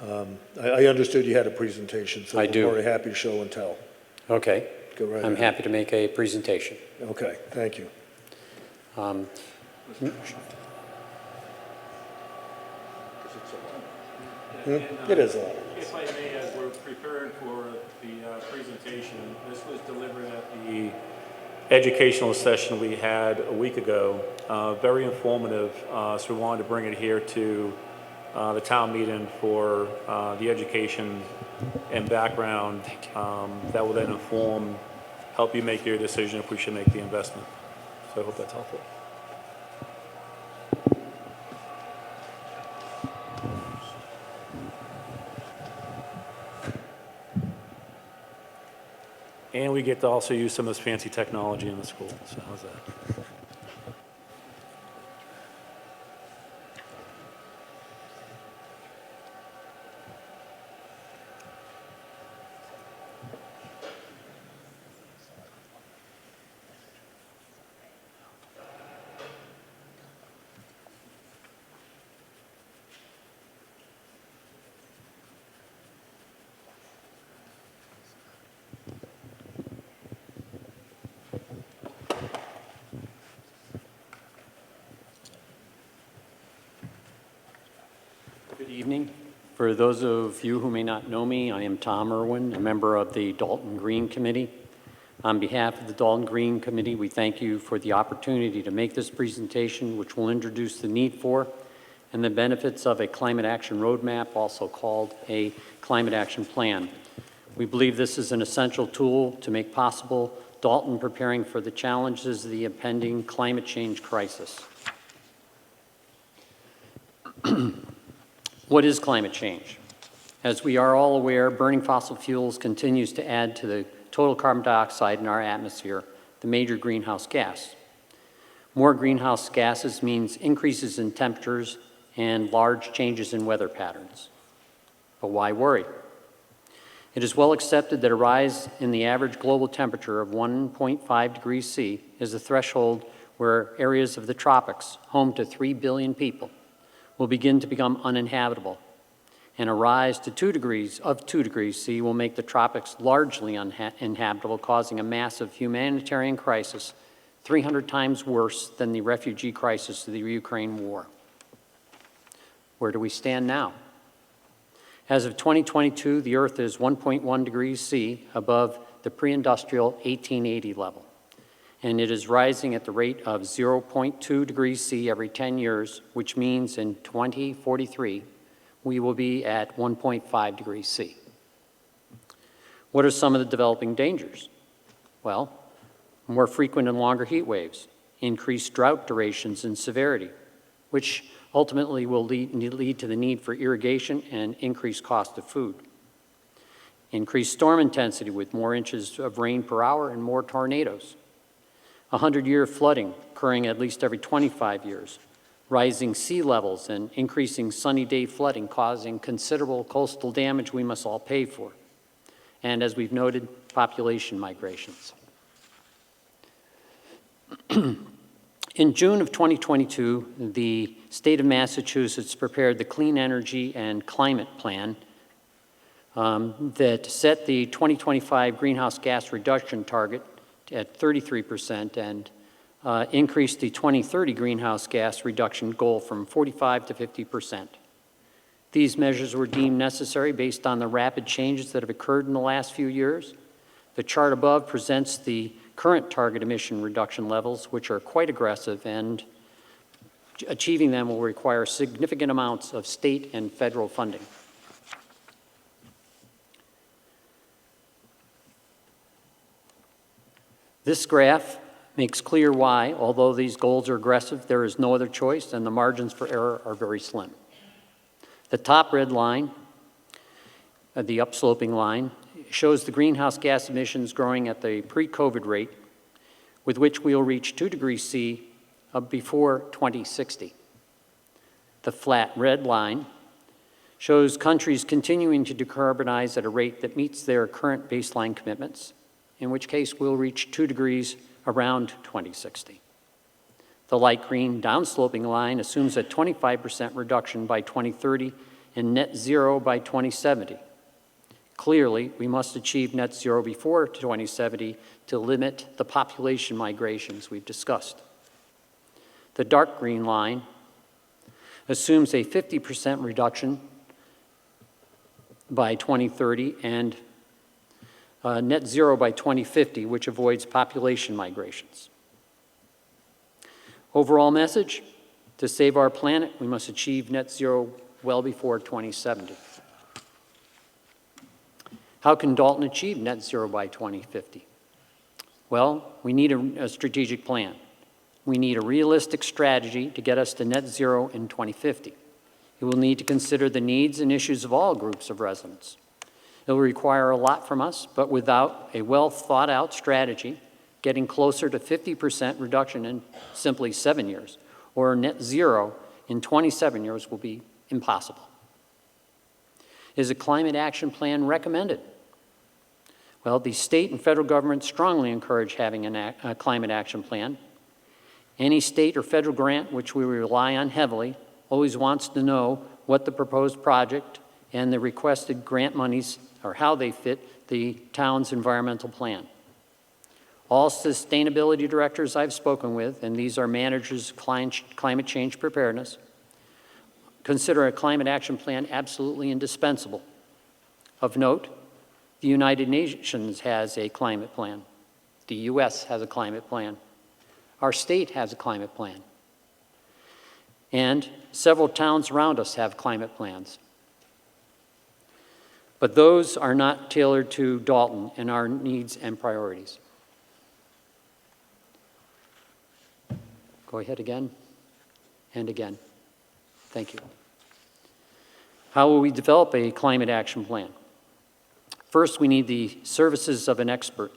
Speaker 1: I understood you had a presentation, so
Speaker 15: I do.
Speaker 1: I'm very happy to show and tell.
Speaker 15: Okay.
Speaker 1: Go right
Speaker 15: I'm
Speaker 1: ahead.
Speaker 15: happy to make a presentation.
Speaker 1: Okay, thank you. It is a lot.
Speaker 6: If I may, as we're preparing for the presentation, this was delivered educational session we had a week ago, very informative, so we wanted to bring it here to the town meeting for the education and background that will then help you make your decision if we should make the investment. So I hope that's helpful. And we get to also use some of this fancy technology in the school, so how's that?
Speaker 15: Good evening. For those of you who may not know me, I am Tom Irwin, a member of the Dalton Green Committee. On behalf of the Dalton Green Committee, we thank you for the opportunity to make this presentation, which will introduce the need for and the benefits of a climate action roadmap, also called a climate action plan. We believe this is an essential tool to make possible Dalton preparing for the challenges of the impending climate change crisis. What is climate change? As we are all aware, burning fossil fuels continues to add to the total carbon dioxide in our atmosphere, the major greenhouse gas. More greenhouse gases means increases in temperatures and large changes in weather patterns. But why worry? It is well accepted that a rise in the average global temperature of 1.5 degrees C is a threshold where areas of the tropics, home to 3 billion people, will begin to become uninhabitable, and a rise to 2 degrees C will make the tropics largely uninhabitable, causing a massive humanitarian crisis 300 times worse than the refugee crisis of the Ukraine war. Where do we stand now? As of 2022, the Earth is 1.1 degrees C above the pre-industrial 1880 level, and it is rising at the rate of 0.2 degrees C every 10 years, which means in 2043, we will be at 1.5 degrees C. What are some of the developing dangers? Well, more frequent and longer heat waves, increased drought durations and severity, which ultimately will lead to the need for irrigation and increased cost of food. Increased storm intensity with more inches of rain per hour and more tornadoes. 100-year flooding occurring at least every 25 years, rising sea levels and increasing sunny day flooding causing considerable coastal damage we must all pay for. And as we've noted, population migrations. In June of 2022, the state of Massachusetts prepared the Clean Energy and Climate Plan that set the 2025 greenhouse gas reduction target at 33% and increased the 2030 greenhouse gas reduction goal from 45 to 50%. These measures were deemed necessary based on the rapid changes that have occurred in the last few years. The chart above presents the current target emission reduction levels, which are quite aggressive, and achieving them will require significant amounts of state and federal funding. This graph makes clear why, although these goals are aggressive, there is no other choice and the margins for error are very slim. The top red line, the upsloping line, shows the greenhouse gas emissions growing at the pre-COVID rate with which we will reach 2 degrees C before 2060. The flat red line shows countries continuing to decarbonize at a rate that meets their current baseline commitments, in which case we'll reach 2 degrees around 2060. The light green downsloping line assumes a 25% reduction by 2030 and net zero by 2070. Clearly, we must achieve net zero before 2070 to limit the population migrations we've discussed. The dark green line assumes a 50% reduction by 2030 and net zero by 2050, which avoids population migrations. Overall message, to save our planet, we must achieve net zero well before 2070. How can Dalton achieve net zero by 2050? Well, we need a strategic plan. We need a realistic strategy to get us to net zero in 2050. It will need to consider the needs and issues of all groups of residents. It will require a lot from us, but without a well-thought-out strategy, getting closer to 50% reduction in simply 7 years, or net zero in 27 years will be impossible. Is a climate action plan recommended? Well, the state and federal government strongly encourage having a climate action plan. Any state or federal grant, which we rely on heavily, always wants to know what the proposed project and the requested grant monies or how they fit the town's environmental plan. All sustainability directors I've spoken with, and these are managers of climate change preparedness, consider a climate action plan absolutely indispensable. Of note, the United Nations has a climate plan. The U.S. has a climate plan. Our state has a climate plan. And several towns around us have climate plans. But those are not tailored to Dalton and our needs and priorities. Go ahead again and again. Thank you. How will we develop a climate action plan? First, we need the services of an expert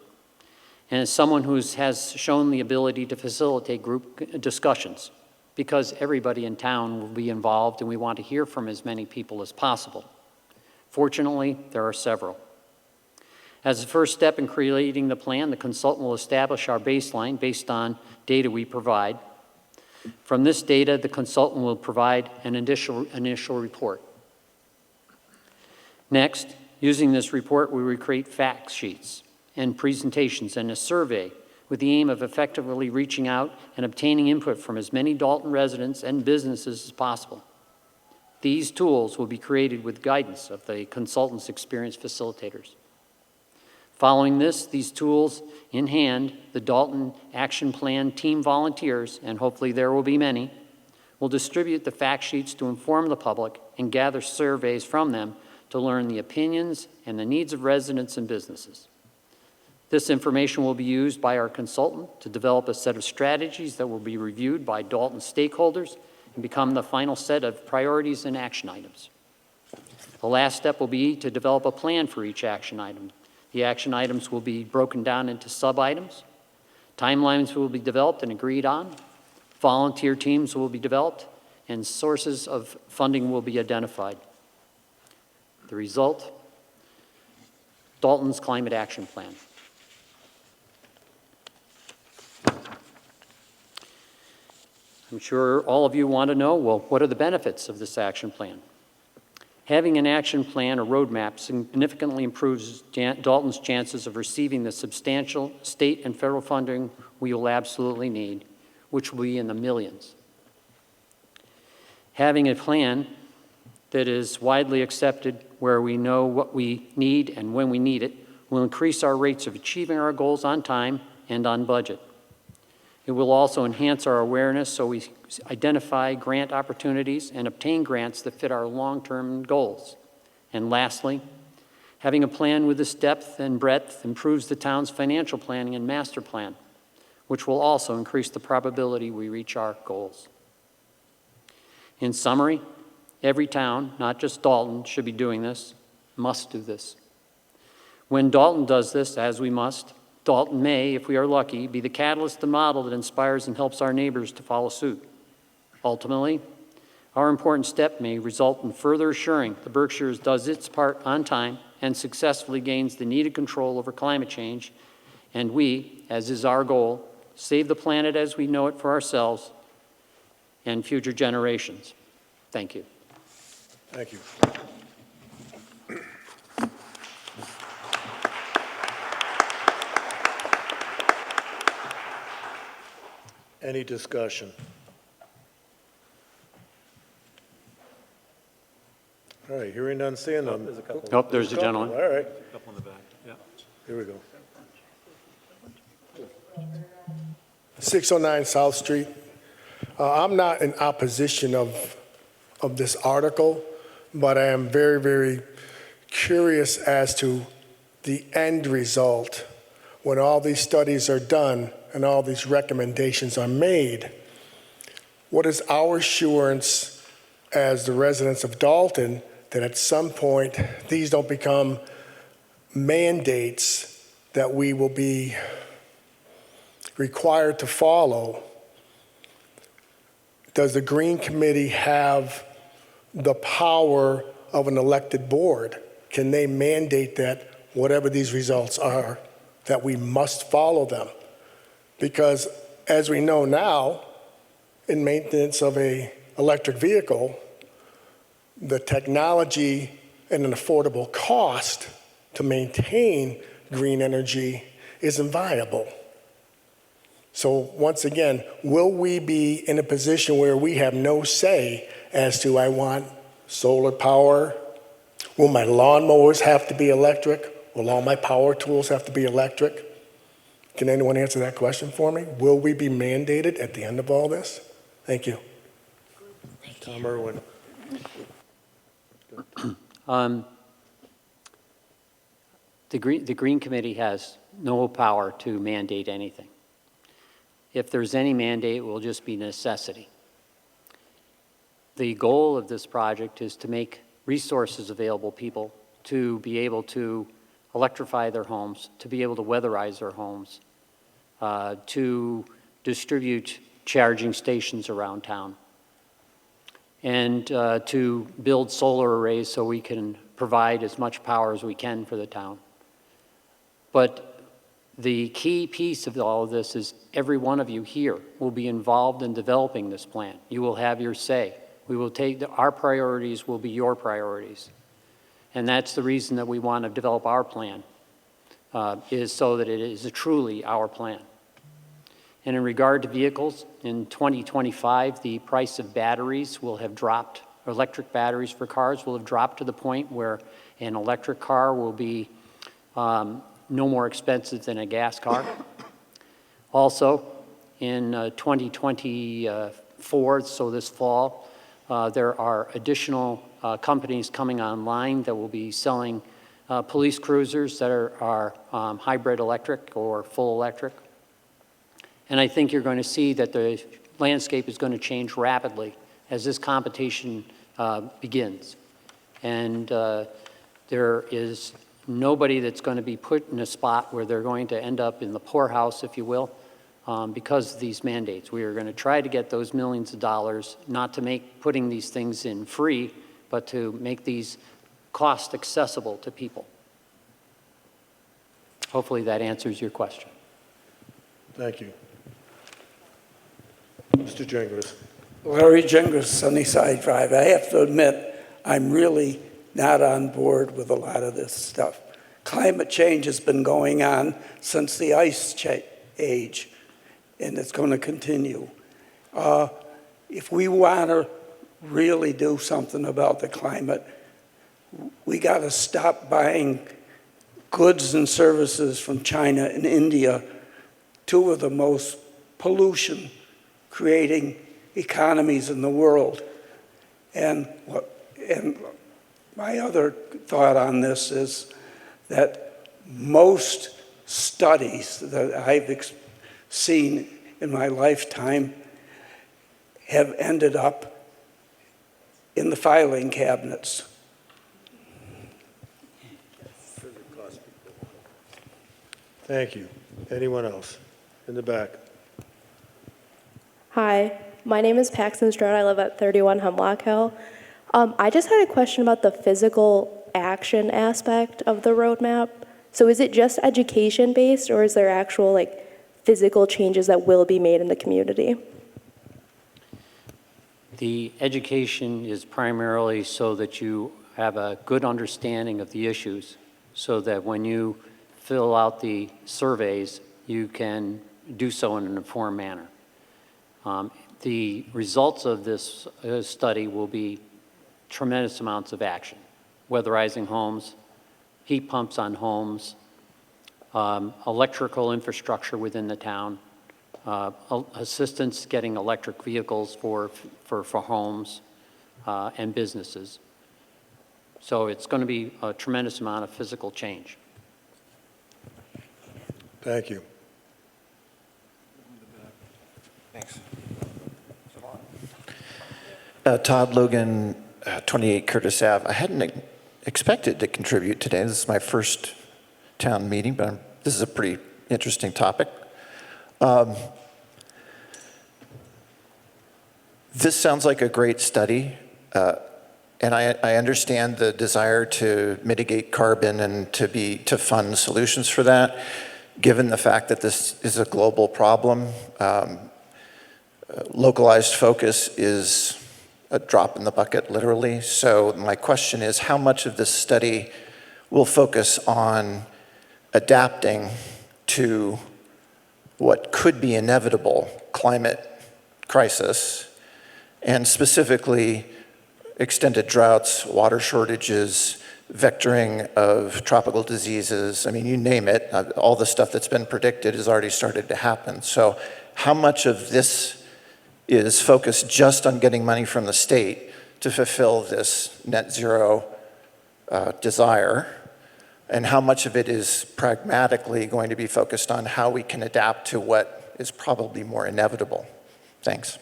Speaker 15: and as someone who has shown the ability to facilitate group discussions, because everybody in town will be involved and we want to hear from as many people as possible. Fortunately, there are several. As a first step in creating the plan, the consultant will establish our baseline based on data we provide. From this data, the consultant will provide an initial report. Next, using this report, we will create fact sheets and presentations and a survey with the aim of effectively reaching out and obtaining input from as many Dalton residents and businesses as possible. These tools will be created with guidance of the consultant's experienced facilitators. Following this, these tools in hand, the Dalton Action Plan team volunteers, and hopefully there will be many, will distribute the fact sheets to inform the public and gather surveys from them to learn the opinions and the needs of residents and businesses. This information will be used by our consultant to develop a set of strategies that will be reviewed by Dalton stakeholders and become the final set of priorities and action items. The last step will be to develop a plan for each action item. The action items will be broken down into sub-items. Timelines will be developed and agreed on. Volunteer teams will be developed, and sources of funding will be identified. The result, Dalton's Climate Action Plan. I'm sure all of you want to know, well, what are the benefits of this action plan? Having an action plan or roadmap significantly improves Dalton's chances of receiving the substantial state and federal funding we will absolutely need, which will be in the millions. Having a plan that is widely accepted, where we know what we need and when we need it, will increase our rates of achieving our goals on time and on budget. It will also enhance our awareness so we identify grant opportunities and obtain grants that fit our long-term goals. And lastly, having a plan with this depth and breadth improves the town's financial planning and master plan, which will also increase the probability we reach our goals. In summary, every town, not just Dalton, should be doing this, must do this. When Dalton does this, as we must, Dalton may, if we are lucky, be the catalyst, the model that inspires and helps our neighbors to follow suit. Ultimately, our important step may result in further assuring the Berkshires does its part on time and successfully gains the needed control over climate change, and we, as is our goal, save the planet as we know it for ourselves and future generations. Thank you.
Speaker 1: Thank you. Any discussion? All right, hearing none, seeing none.
Speaker 6: There's a couple.
Speaker 15: Oh, there's a gentleman.
Speaker 1: All right.
Speaker 6: A couple in the back, yeah.
Speaker 1: Here we go.
Speaker 16: 609 South Street. I'm not in opposition of this article, but I am very, very curious as to the end result when all these studies are done and all these recommendations are made. What is our assurance as the residents of Dalton that at some point these don't become mandates that we will be required to follow? Does the Green Committee have the power of an elected board? Can they mandate that whatever these results are, that we must follow them? Because as we know now, in maintenance of an electric vehicle, the technology and an affordable cost to maintain green energy isn't viable. So once again, will we be in a position where we have no say as to, I want solar power? Will my lawnmowers have to be electric? Will all my power tools have to be electric? Can anyone answer that question for me? Will we be mandated at the end of all this? Thank you.
Speaker 1: Tom Irwin.
Speaker 15: The Green Committee has no power to mandate anything. If there's any mandate, it will just be necessity. The goal of this project is to make resources available people to be able to electrify their homes, to be able to weatherize their homes, to distribute charging stations around town, and to build solar arrays so we can provide as much power as we can for the town. But the key piece of all of this is every one of you here will be involved in developing this plan. You will have your say. We will take our priorities will be your priorities. And that's the reason that we want to develop our plan, is so that it is truly our plan. And in regard to vehicles, in 2025, the price of batteries will have dropped. Electric batteries for cars will have dropped to the point where an electric car will be no more expensive than a gas car. Also, in 2024, so this fall, there are additional companies coming online that will be selling police cruisers that are hybrid electric or full electric. And I think you're going to see that the landscape is going to change rapidly as this competition begins. And there is nobody that's going to be put in a spot where they're going to end up in the poorhouse, if you will, because of these mandates. We are going to try to get those millions of dollars, not to make putting these things in free, but to make these cost accessible to people. Hopefully that answers your question.
Speaker 1: Thank you. Mr. Jengris.
Speaker 17: Larry Jengris, Sunnyside Drive. I have to admit, I'm really not on board with a lot of this stuff. Climate change has been going on since the ice age, and it's going to continue. If we want to really do something about the climate, we got to stop buying goods and services from China and India, two of the most pollution-creating economies in the world. And my other thought on this is that most studies that I've seen in my lifetime have ended up in the filing cabinets.
Speaker 1: Thank you. Anyone else? In the back.
Speaker 18: Hi, my name is Paxton Stroud. I live at 31 Hemlock Hill. I just had a question about the physical action aspect of the roadmap. So is it just education-based, or is there actual physical changes that will be made in the community?
Speaker 15: The education is primarily so that you have a good understanding of the issues, so that when you fill out the surveys, you can do so in an informed manner. The results of this study will be tremendous amounts of action. Weatherizing homes, heat pumps on homes, electrical infrastructure within the town, assistance getting electric vehicles for homes and businesses. So it's going to be a tremendous amount of physical change.
Speaker 1: Thank you.
Speaker 19: Thanks. Todd Logan, 28 Curtis Ave. I hadn't expected to contribute today. This is my first town meeting, but this is a pretty interesting topic. This sounds like a great study, and I understand the desire to mitigate carbon and to fund solutions for that. Given the fact that this is a global problem, localized focus is a drop in the bucket, literally. So my question is, how much of this study will focus on adapting to what could be inevitable climate crisis, and specifically extended droughts, water shortages, vectoring of tropical diseases? I mean, you name it, all the stuff that's been predicted has already started to happen. So how much of this is focused just on getting money from the state to fulfill this net zero desire, and how much of it is pragmatically going to be focused on how we can adapt to what is probably more inevitable? Thanks.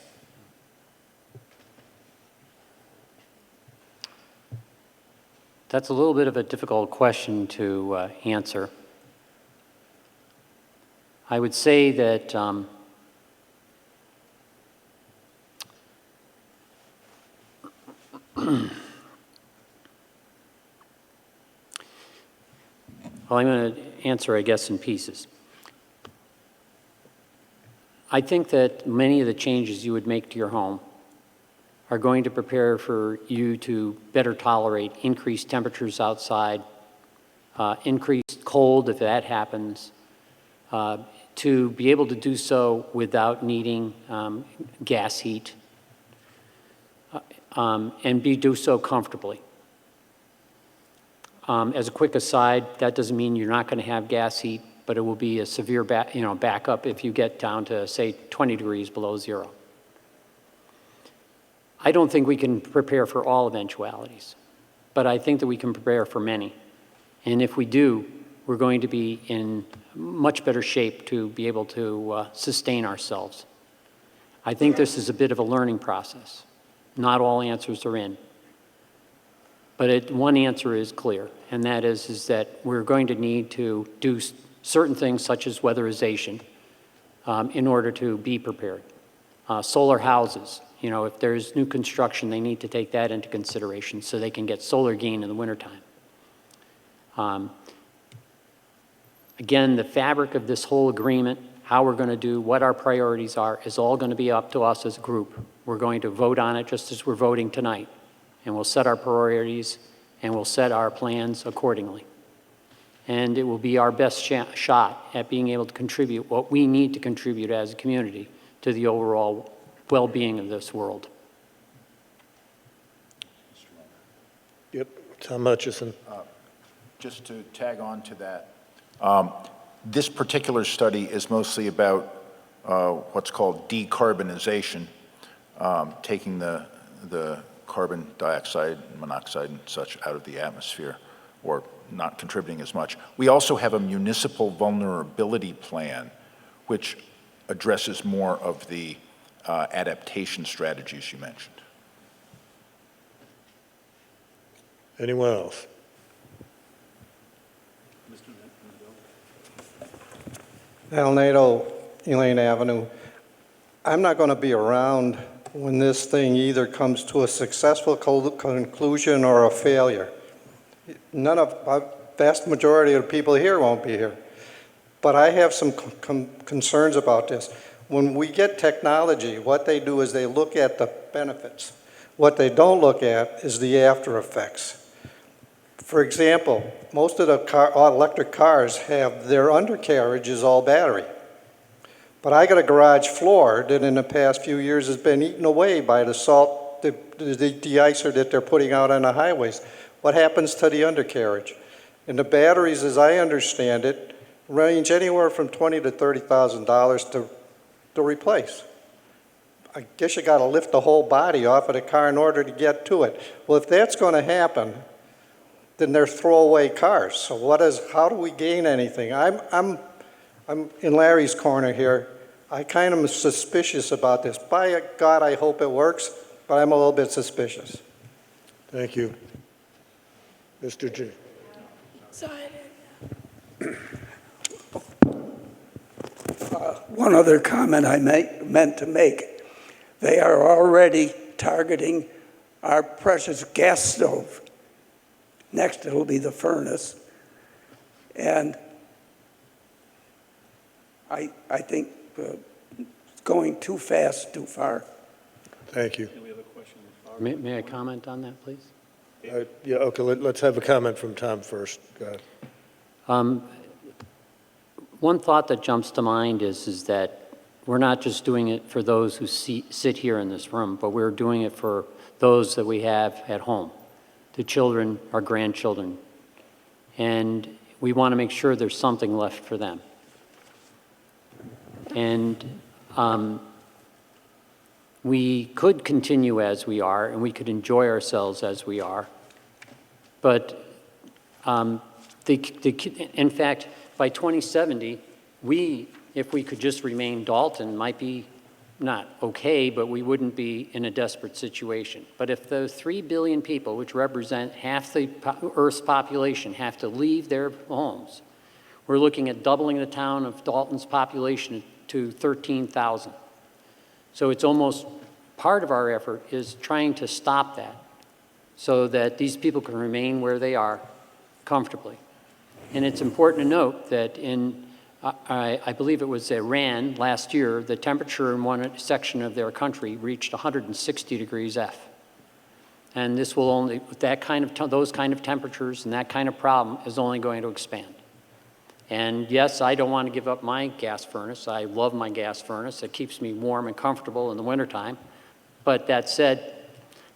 Speaker 15: That's a little bit of a difficult question to answer. I would say that well, I'm going to answer, I guess, in pieces. I think that many of the changes you would make to your home are going to prepare for you to better tolerate increased temperatures outside, increased cold if that happens, to be able to do so without needing gas heat, and do so comfortably. As a quick aside, that doesn't mean you're not going to have gas heat, but it will be a severe backup if you get down to, say, 20 degrees below zero. I don't think we can prepare for all eventualities, but I think that we can prepare for many. And if we do, we're going to be in much better shape to be able to sustain ourselves. I think this is a bit of a learning process. Not all answers are in. But one answer is clear, and that is that we're going to need to do certain things such as weatherization in order to be prepared. Solar houses, if there's new construction, they need to take that into consideration so they can get solar gain in the wintertime. Again, the fabric of this whole agreement, how we're going to do, what our priorities are, is all going to be up to us as a group. We're going to vote on it just as we're voting tonight, and we'll set our priorities and we'll set our plans accordingly. And it will be our best shot at being able to contribute what we need to contribute as a community to the overall well-being of this world.
Speaker 1: Yep, Tom Hutchison.
Speaker 9: Just to tag on to that, this particular study is mostly about what's called decarbonization, taking the carbon dioxide, monoxide, and such out of the atmosphere, or not contributing as much. We also have a municipal vulnerability plan, which addresses more of the adaptation strategies you mentioned.
Speaker 1: Anyone else?
Speaker 20: Al Nato, Elaine Avenue. I'm not going to be around when this thing either comes to a successful conclusion or a failure. Vast majority of the people here won't be here. But I have some concerns about this. When we get technology, what they do is they look at the benefits. What they don't look at is the after effects. For example, most of the electric cars have their undercarriage is all battery. But I got a garage floor that in the past few years has been eaten away by the salt, the de-icer that they're putting out on the highways. What happens to the undercarriage? And the batteries, as I understand it, range anywhere from $20,000 to $30,000 to replace. I guess you got to lift the whole body off of the car in order to get to it. Well, if that's going to happen, then they're throwaway cars. So how do we gain anything? I'm in Larry's corner here. I kind of am suspicious about this. By God, I hope it works, but I'm a little bit suspicious.
Speaker 1: Thank you. Mr. G.
Speaker 17: One other comment I meant to make. They are already targeting our precious gas stove. Next, it'll be the furnace. And I think it's going too fast, too far.
Speaker 1: Thank you.
Speaker 15: May I comment on that, please?
Speaker 1: Yeah, okay, let's have a comment from Tom first. Go ahead.
Speaker 15: One thought that jumps to mind is that we're not just doing it for those who sit here in this room, but we're doing it for those that we have at home, the children, our grandchildren. And we want to make sure there's something left for them. And we could continue as we are, and we could enjoy ourselves as we are. But in fact, by 2070, if we could just remain Dalton, might be not okay, but we wouldn't be in a desperate situation. But if the 3 billion people, which represent half the Earth's population, have to leave their homes, we're looking at doubling the town of Dalton's population to 13,000. So it's almost part of our effort is trying to stop that so that these people can remain where they are comfortably. And it's important to note that I believe it was Iran last year, the temperature in one section of their country reached 160 degrees F. And this will only, those kind of temperatures and that kind of problem is only going to expand. And yes, I don't want to give up my gas furnace. I love my gas furnace. It keeps me warm and comfortable in the wintertime. But that said,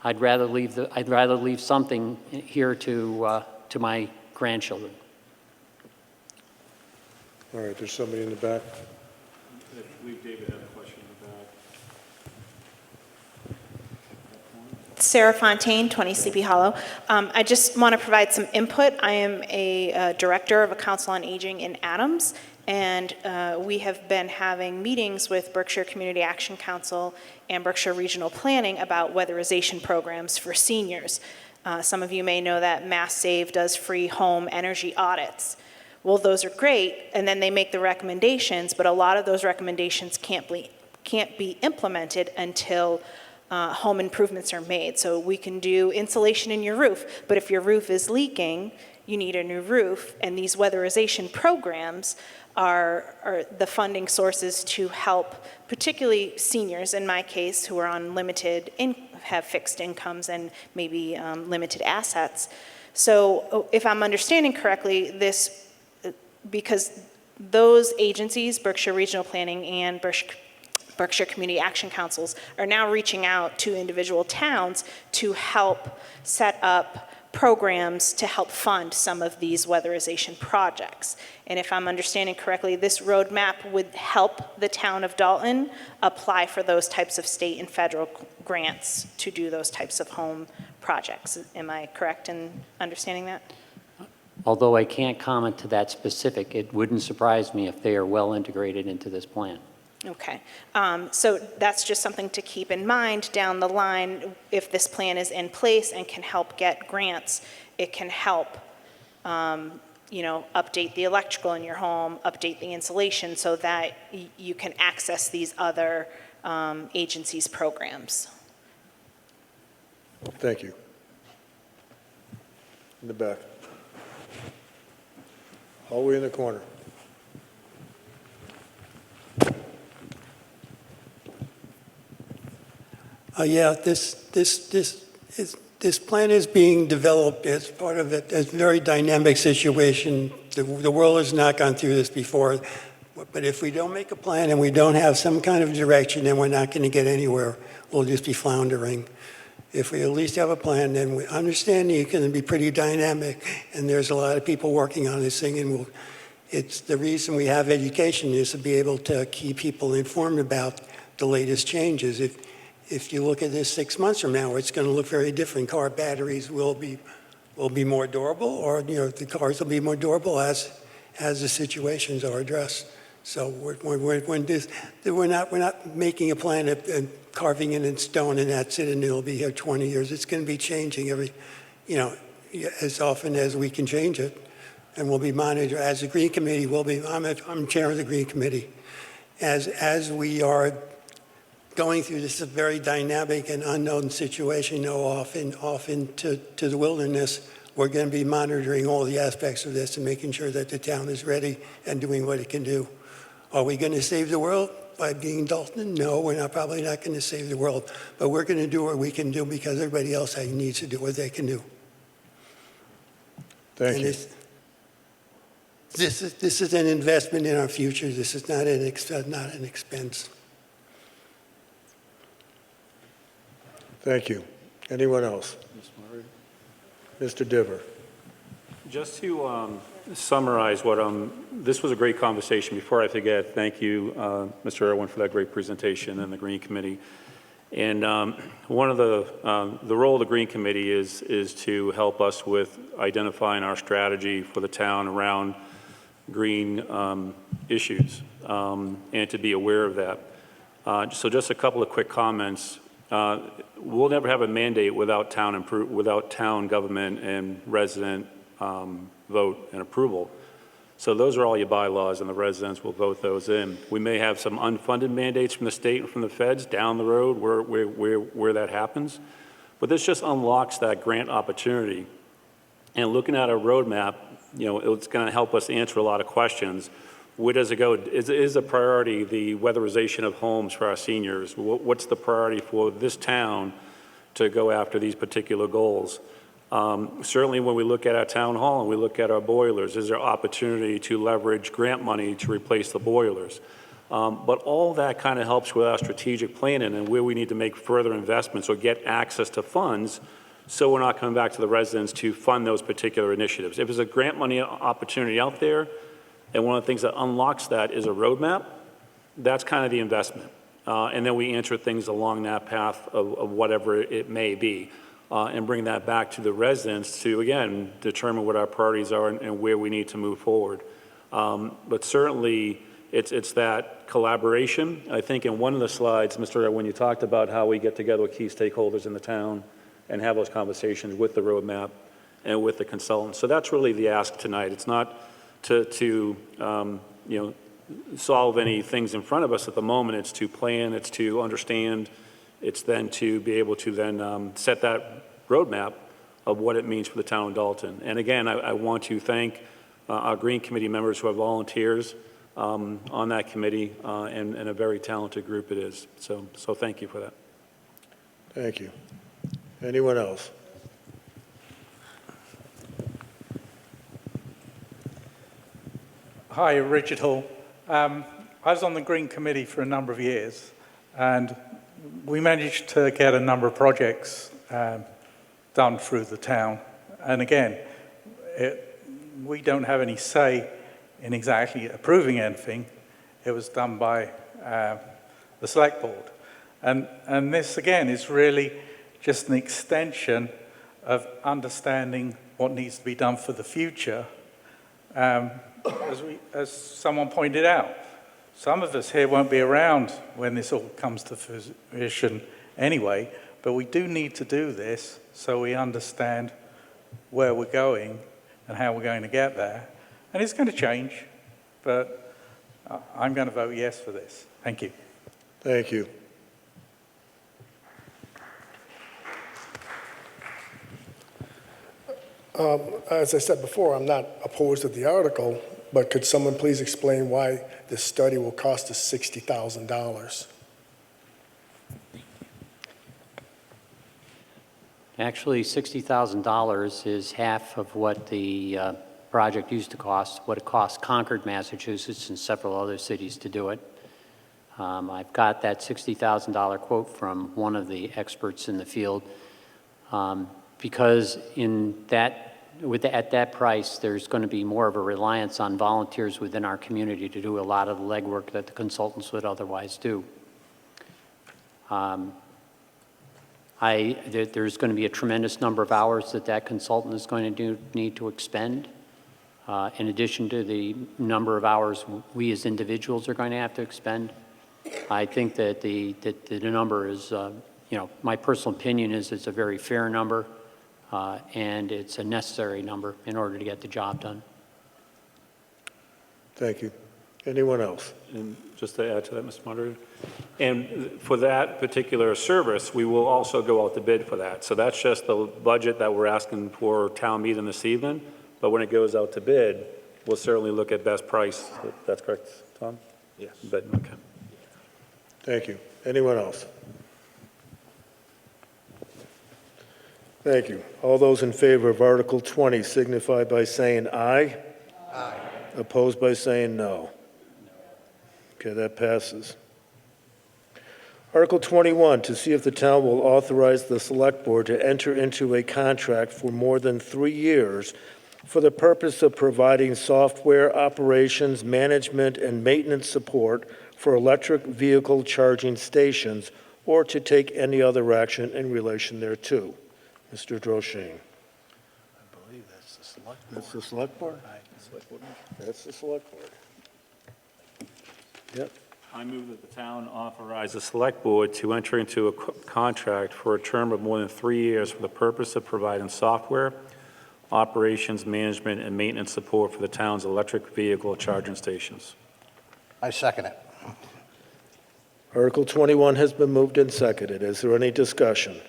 Speaker 15: I'd rather leave something here to my grandchildren.
Speaker 1: All right, there's somebody in the back.
Speaker 6: I believe David had a question in the back.
Speaker 13: Sarah Fontaine, 20 Sleepy Hollow. I just want to provide some input. I am a director of a council on aging in Adams, and we have been having meetings with Berkshire Community Action Council and Berkshire Regional Planning about weatherization programs for seniors. Some of you may know that Mass Save does free home energy audits. Well, those are great, and then they make the recommendations, but a lot of those recommendations can't be implemented until home improvements are made. So we can do insulation in your roof, but if your roof is leaking, you need a new roof, and these weatherization programs are the funding sources to help, particularly seniors, in my case, who are on have fixed incomes and maybe limited assets. So if I'm understanding correctly, because those agencies, Berkshire Regional Planning and Berkshire Community Action Councils, are now reaching out to individual towns to help set up programs to help fund some of these weatherization projects. And if I'm understanding correctly, this roadmap would help the town of Dalton apply for those types of state and federal grants to do those types of home projects. Am I correct in understanding that?
Speaker 15: Although I can't comment to that specific, it wouldn't surprise me if they are well integrated into this plan.
Speaker 13: Okay, so that's just something to keep in mind down the line. If this plan is in place and can help get grants, it can help, update the electrical in your home, update the insulation so that you can access these other agencies' programs.
Speaker 1: Thank you. In the back. Hallway in the corner.
Speaker 21: Yeah, this plan is being developed as part of a very dynamic situation. The world has not gone through this before, but if we don't make a plan and we don't have some kind of direction, then we're not going to get anywhere. We'll just be floundering. If we at least have a plan, then we understand it's going to be pretty dynamic, and there's a lot of people working on this thing, and It's the reason we have education is to be able to keep people informed about the latest changes. If you look at this 6 months from now, it's going to look very different. Car batteries will be more durable, or the cars will be more durable as the situations are addressed. So we're not making a plan and carving it in stone and that's it and it'll be here 20 years. It's going to be changing as often as we can change it, and we'll be monitored. As the Green Committee, I'm chair of the Green Committee. As we are going through this very dynamic and unknown situation, off into the wilderness, we're going to be monitoring all the aspects of this and making sure that the town is ready and doing what it can do. Are we going to save the world by being Dalton? No, we're probably not going to save the world, but we're going to do what we can do because everybody else needs to do what they can do.
Speaker 2: Thank you.
Speaker 21: This is an investment in our future. This is not an expense.
Speaker 2: Thank you. Anyone else? Mr. Diver.
Speaker 6: Just to summarize this was a great conversation. Before I forget, thank you, Mr. Irwin, for that great presentation and the Green Committee. And one of the role of the Green Committee is to help us with identifying our strategy for the town around green issues and to be aware of that. So just a couple of quick comments. We'll never have a mandate without town government and resident vote and approval. So those are all your bylaws, and the residents will vote those in. We may have some unfunded mandates from the state and from the feds down the road where that happens, but this just unlocks that grant opportunity. And looking at a roadmap, it's going to help us answer a lot of questions. Where does it go? Is a priority the weatherization of homes for our seniors? What's the priority for this town to go after these particular goals? Certainly when we look at our town hall and we look at our boilers, is there opportunity to leverage grant money to replace the boilers? But all that kind of helps with our strategic planning and where we need to make further investments or get access to funds so we're not coming back to the residents to fund those particular initiatives. If there's a grant money opportunity out there, and one of the things that unlocks that is a roadmap, that's kind of the investment. And then we answer things along that path of whatever it may be. And bring that back to the residents to, again, determine what our priorities are and where we need to move forward. But certainly, it's that collaboration. I think in one of the slides, Mr. when you talked about how we get together with key stakeholders in the town and have those conversations with the roadmap and with the consultants. So that's really the ask tonight. It's not to solve any things in front of us at the moment. It's to plan, it's to understand, it's then to be able to then set that roadmap of what it means for the town of Dalton. And again, I want to thank our Green Committee members who are volunteers on that committee and a very talented group it is. So thank you for that.
Speaker 2: Thank you. Anyone else?
Speaker 8: Hi, Richard Hall. I was on the Green Committee for a number of years, and we managed to get a number of projects done through the town. And again, we don't have any say in exactly approving anything. It was done by the select board. And this, again, is really just an extension of understanding what needs to be done for the future. As someone pointed out, some of us here won't be around when this all comes to fruition anyway, but we do need to do this so we understand where we're going and how we're going to get there. And it's going to change, but I'm going to vote yes for this. Thank you.
Speaker 2: Thank you.
Speaker 16: As I said before, I'm not opposed to the article, but could someone please explain why this study will cost us $60,000?
Speaker 15: Actually, $60,000 is half of what the project used to cost, what it cost Concord, Massachusetts, and several other cities to do it. I've got that $60,000 quote from one of the experts in the field, because in that at that price, there's going to be more of a reliance on volunteers within our community to do a lot of the legwork that the consultants would otherwise do. There's going to be a tremendous number of hours that consultant is going to need to expend, in addition to the number of hours we as individuals are going to have to expend. I think that the number is, my personal opinion is it's a very fair number, and it's a necessary number in order to get the job done.
Speaker 1: Thank you. Anyone else?
Speaker 6: And just to add to that, Mr. Moderator, and for that particular service, we will also go out to bid for that. So that's just the budget that we're asking for town meeting this evening. But when it goes out to bid, we'll certainly look at best price. That's correct, Tom?
Speaker 1: Yes.
Speaker 6: But, okay.
Speaker 1: Thank you. Anyone else? Thank you. All those in favor of Article 20 signify by saying aye. Aye. Opposed by saying no. Okay, that passes. Article 21, to see if the town will authorize the Select Board to enter into a contract for more than 3 years for the purpose of providing software operations, management, and maintenance support for electric vehicle charging stations, or to take any other action in relation thereto. Mr. Droshine.
Speaker 3: I believe that's the Select Board.
Speaker 1: That's the Select Board? That's the Select Board. Yep.
Speaker 6: I move that the town authorize the Select Board to enter into a contract for a term of more than 3 years for the purpose of providing software, operations, management, and maintenance support for the town's electric vehicle charging stations.
Speaker 5: I second it.
Speaker 1: Article 21 has been moved and seconded. Is there any discussion?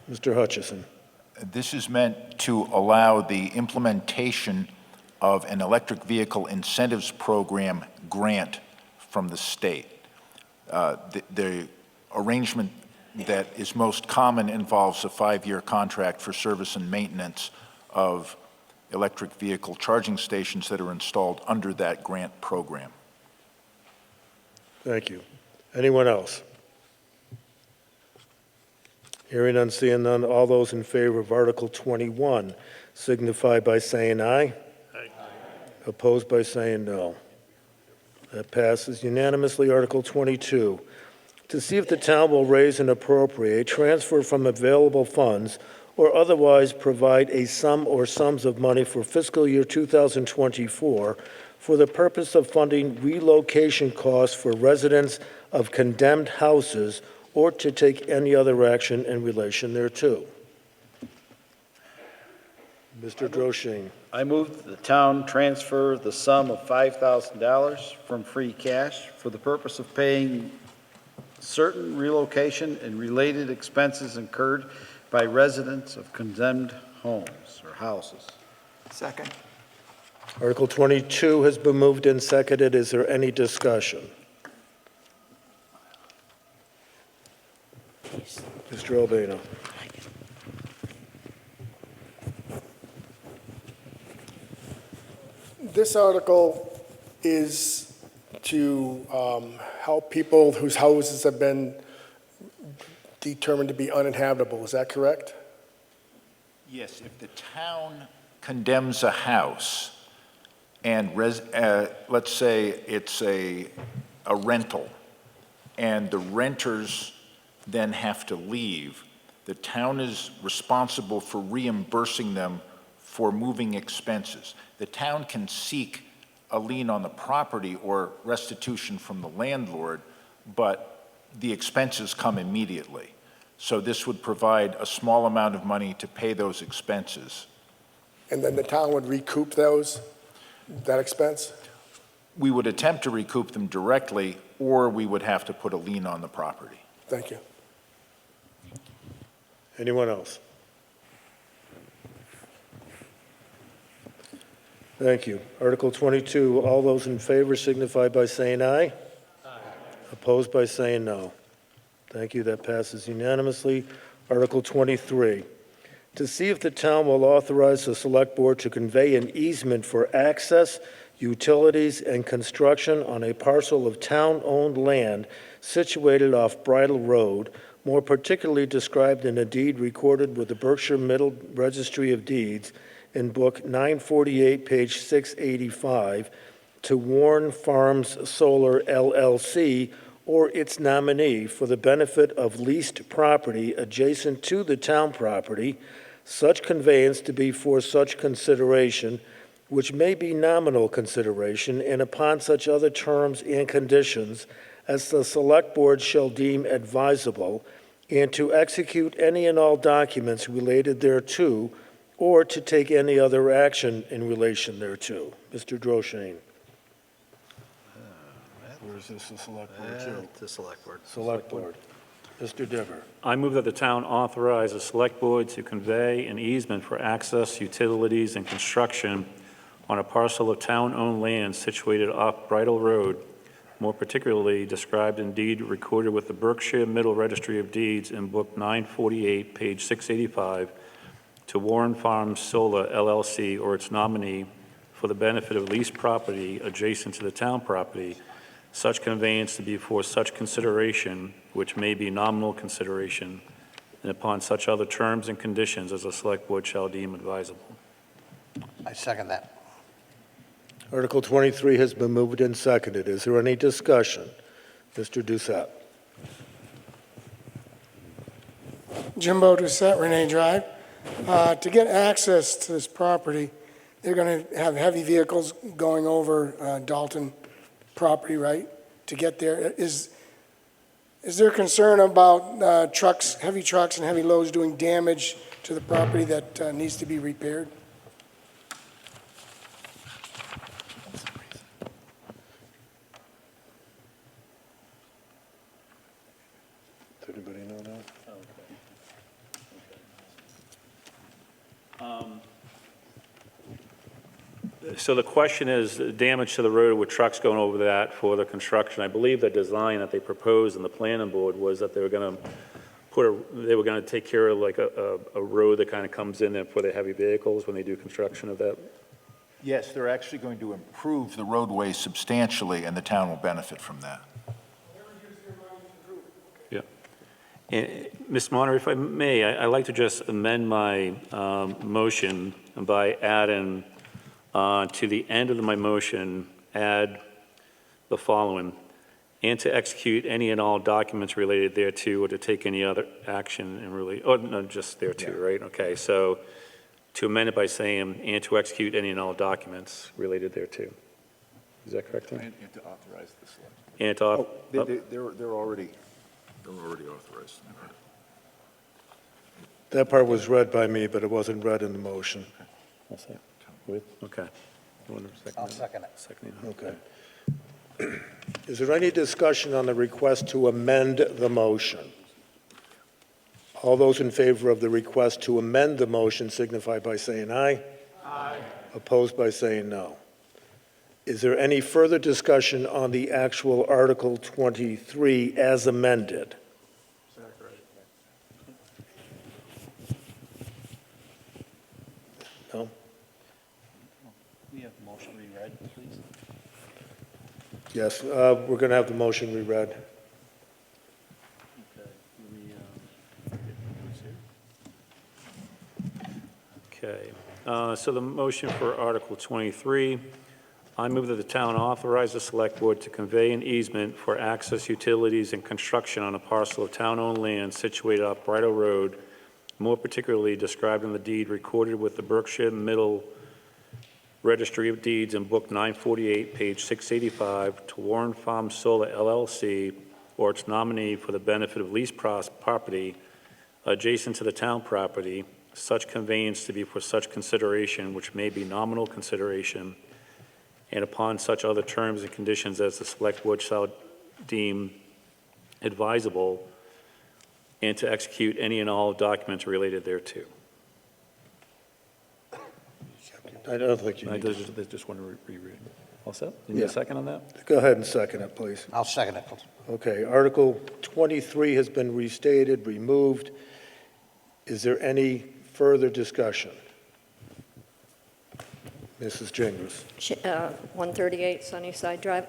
Speaker 1: Mr. Hutchison.
Speaker 9: This is meant to allow the implementation of an electric vehicle incentives program grant from the state. The arrangement that is most common involves a 5-year contract for service and maintenance of electric vehicle charging stations that are installed under that grant program.
Speaker 1: Thank you. Anyone else? Hearing none, seeing none, all those in favor of Article 21 signify by saying aye. Aye. Opposed by saying no. That passes unanimously. Article 22, to see if the town will raise and appropriate, transfer from available funds, or otherwise provide a sum or sums of money for fiscal year 2024 for the purpose of funding relocation costs for residents of condemned houses, or to take any other action in relation thereto. Mr. Droshine.
Speaker 3: I move that the town transfer the sum of $5,000 from free cash for the purpose of paying certain relocation and related expenses incurred by residents of condemned homes or houses.
Speaker 5: Second.
Speaker 1: Article 22 has been moved and seconded. Is there any discussion? Mr. Albano.
Speaker 16: This article is to help people whose houses have been determined to be uninhabitable. Is that correct?
Speaker 9: Yes, if the town condemns a house and let's say it's a rental and the renters then have to leave, the town is responsible for reimbursing them for moving expenses. The town can seek a lien on the property or restitution from the landlord, but the expenses come immediately. So this would provide a small amount of money to pay those expenses.
Speaker 16: And then the town would recoup that expense?
Speaker 9: We would attempt to recoup them directly, or we would have to put a lien on the property.
Speaker 16: Thank you.
Speaker 1: Anyone else? Thank you. Article 22, all those in favor signify by saying aye. Aye. Opposed by saying no. Thank you. That passes unanimously. Article 23, to see if the town will authorize the Select Board to convey an easement for access, utilities, and construction on a parcel of town-owned land situated off Bridle Road, more particularly described in a deed recorded with the Berkshire Middle Registry of Deeds in Book 948, page 685, to Warren Farms Solar LLC or its nominee for the benefit of leased property adjacent to the town property, such conveyance to be for such consideration, which may be nominal consideration, and upon such other terms and conditions as the Select Board shall deem advisable, and to execute any and all documents related thereto, or to take any other action in relation thereto. Mr. Droshane.
Speaker 2: Or is this the select board too?
Speaker 3: The select board.
Speaker 1: Select Board. Mr. Diver.
Speaker 6: I move that the town authorize the Select Board to convey an easement for access, utilities, and construction on a parcel of town-owned land situated off Bridle Road, more particularly described in deed recorded with the Berkshire Middle Registry of Deeds in Book 948, page 685, to Warren Farms Solar LLC or its nominee for the benefit of leased property adjacent to the town property, such conveyance to be for such consideration, which may be nominal consideration, and upon such other terms and conditions as the Select Board shall deem advisable.
Speaker 5: I second that.
Speaker 1: Article 23 has been moved and seconded. Is there any discussion? Mr. Doucette.
Speaker 7: Jimbo Doucette, Renee Drive. To get access to this property, they're going to have heavy vehicles going over Dalton property, right, to get there. Is there concern about trucks, heavy trucks and heavy loads doing damage to the property that needs to be repaired?
Speaker 1: Does anybody know that?
Speaker 6: So the question is damage to the road with trucks going over that for the construction. I believe the design that they proposed in the planning board was that they were going to take care of like a road that kind of comes in there for the heavy vehicles when they do construction of that.
Speaker 9: Yes, they're actually going to improve the roadway substantially, and the town will benefit from that.
Speaker 6: Yeah. And, Ms. Monitor, if I may, I'd like to just amend my motion by adding to the end of my motion, add the following: and to execute any and all documents related thereto, or to take any other action and really, oh, no, just thereto, right? Okay, so to amend it by saying, and to execute any and all documents related thereto. Is that correct, Tim?
Speaker 2: And to authorize the select.
Speaker 6: And to,
Speaker 9: They're already authorized.
Speaker 1: That part was read by me, but it wasn't read in the motion.
Speaker 6: I'll say. Okay.
Speaker 5: I'll second it.
Speaker 1: Okay. Is there any discussion on the request to amend the motion? All those in favor of the request to amend the motion signify by saying aye. Aye. Opposed by saying no. Is there any further discussion on the actual Article 23 as amended? No?
Speaker 3: We have the motion reread, please.
Speaker 1: Yes, we're going to have the motion reread.
Speaker 6: Okay, so the motion for Article 23, I move that the town authorize the Select Board to convey an easement for access, utilities, and construction on a parcel of town-owned land situated off Bridle Road, more particularly described in the deed recorded with the Berkshire Middle Registry of Deeds in Book 948, page 685, to Warren Farms Solar LLC or its nominee for the benefit of leased property adjacent to the town property, such conveyance to be for such consideration, which may be nominal consideration, and upon such other terms and conditions as the Select Board shall deem advisable, and to execute any and all documents related thereto.
Speaker 1: I don't think you
Speaker 6: I
Speaker 1: need
Speaker 6: just want to reread. All set? You need a second on that?
Speaker 1: Go ahead and second it, please.
Speaker 5: I'll second it.
Speaker 1: Okay, Article 23 has been restated, removed. Is there any further discussion? Mrs. Jingles.
Speaker 14: 138 Sunnyside Drive.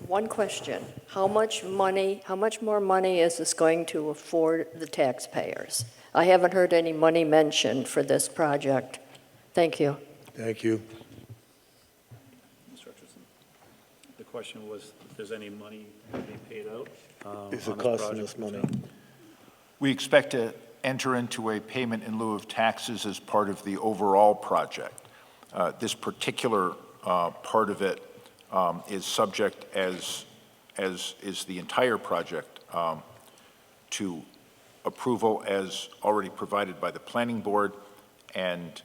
Speaker 14: One question. How much more money is this going to afford the taxpayers? I haven't heard any money mentioned for this project. Thank you.
Speaker 1: Thank you.
Speaker 6: Mr. Hutchison, the question was if there's any money to be paid out
Speaker 1: Is
Speaker 6: on
Speaker 1: it
Speaker 6: this
Speaker 1: costing
Speaker 6: project
Speaker 1: us
Speaker 6: for the
Speaker 1: money?
Speaker 6: town.
Speaker 9: We expect to enter into a payment in lieu of taxes as part of the overall project. This particular part of it is subject, as is the entire project, to approval as already provided by the planning board and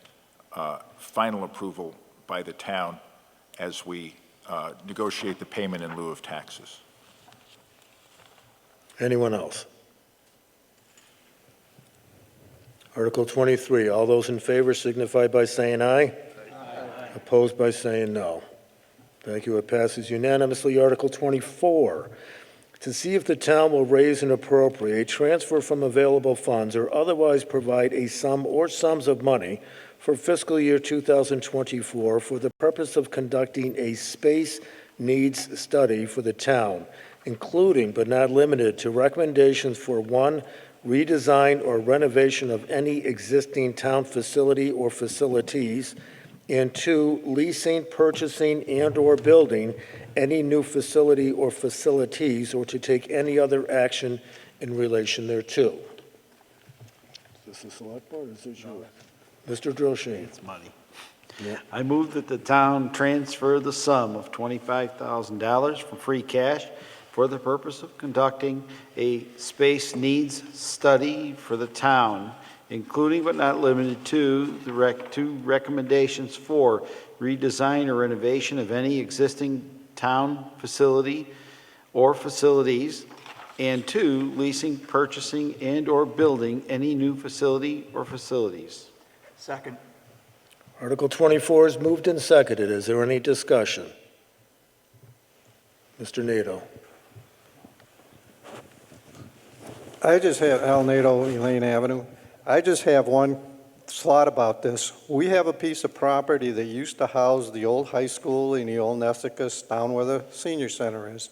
Speaker 9: final approval by the town as we negotiate the payment in lieu of taxes.
Speaker 1: Anyone else? Article 23, all those in favor signify by saying aye. Opposed by saying no. Thank you. It passes unanimously. Article 24, to see if the town will raise and appropriate, transfer from available funds, or otherwise provide a sum or sums of money for fiscal year 2024 for the purpose of conducting a space needs study for the town, including but not limited to recommendations for 1, redesign or renovation of any existing town facility or facilities, and 2, leasing, purchasing, and/or building any new facility or facilities, or to take any other action in relation thereto. Is this the select board, or is this yours? Mr. Droshane.
Speaker 3: It's money.
Speaker 1: Yeah.
Speaker 3: I move that the town transfer the sum of $25,000 from free cash for the purpose of conducting a space needs study for the town, including but not limited to two recommendations for redesign or renovation of any existing town facility or facilities, and 2, leasing, purchasing, and/or building any new facility or facilities.
Speaker 16: Second.
Speaker 1: Article 24 is moved and seconded. Is there any discussion? Mr. Nato.
Speaker 20: I just have Al Nato, Elaine Avenue. I just have one thought about this. We have a piece of property that used to house the old high school in the old Nessicus down where the senior center is.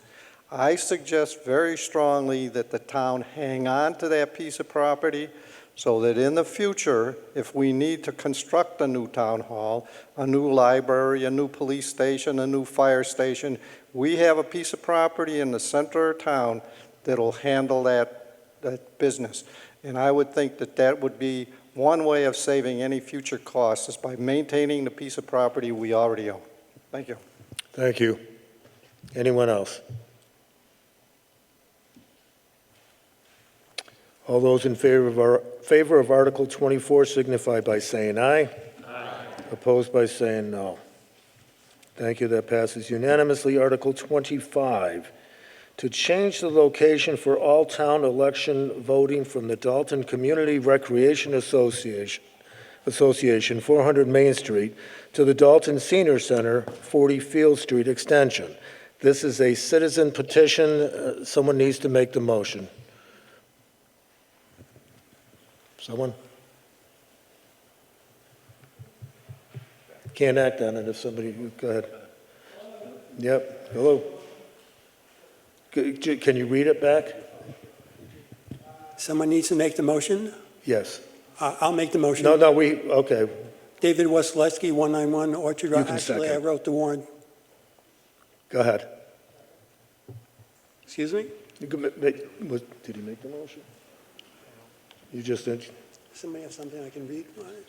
Speaker 20: I suggest very strongly that the town hang on to that piece of property so that in the future, if we need to construct a new town hall, a new library, a new police station, a new fire station, we have a piece of property in the center of town that'll handle that business. And I would think that that would be one way of saving any future costs is by maintaining the piece of property we already own. Thank you.
Speaker 1: Thank you. Anyone else? All those in favor of Article 24 signify by saying aye. Aye. Opposed by saying no. Thank you. That passes unanimously. Article 25, to change the location for all town election voting from the Dalton Community Recreation Association, 400 Main Street, to the Dalton Senior Center, 40 Field Street Extension. This is a citizen petition. Someone needs to make the motion. Someone? Can't act on it if somebody, go ahead. Yep, hello. Can you read it back?
Speaker 21: Someone needs to make the motion?
Speaker 1: Yes.
Speaker 21: I'll make the motion.
Speaker 1: No, okay.
Speaker 21: David Wesleski, 191 Orchard Road.
Speaker 1: You can
Speaker 21: Actually,
Speaker 1: second.
Speaker 21: I wrote the warrant.
Speaker 1: Go ahead.
Speaker 21: Excuse me?
Speaker 1: Did he make the motion? You just did?
Speaker 21: Somebody have something I can read on it?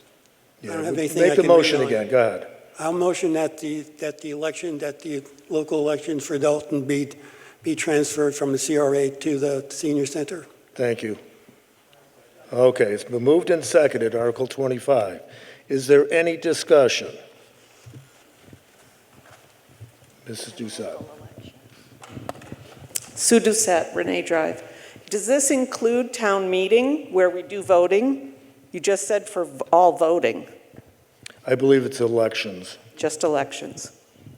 Speaker 1: Yeah,
Speaker 21: I don't have anything
Speaker 1: make
Speaker 21: I
Speaker 1: the
Speaker 21: can
Speaker 1: motion
Speaker 21: read on it.
Speaker 1: again, go ahead.
Speaker 21: I'll motion that the local elections for Dalton be transferred from the CRA to the senior center.
Speaker 1: Thank you. Okay, it's been moved and seconded, Article 25. Is there any discussion? Mrs. Doucette.
Speaker 10: Sue Doucette, Renee Drive. Does this include town meeting where we do voting? You just said for all voting.
Speaker 1: I believe it's elections.
Speaker 10: Just elections.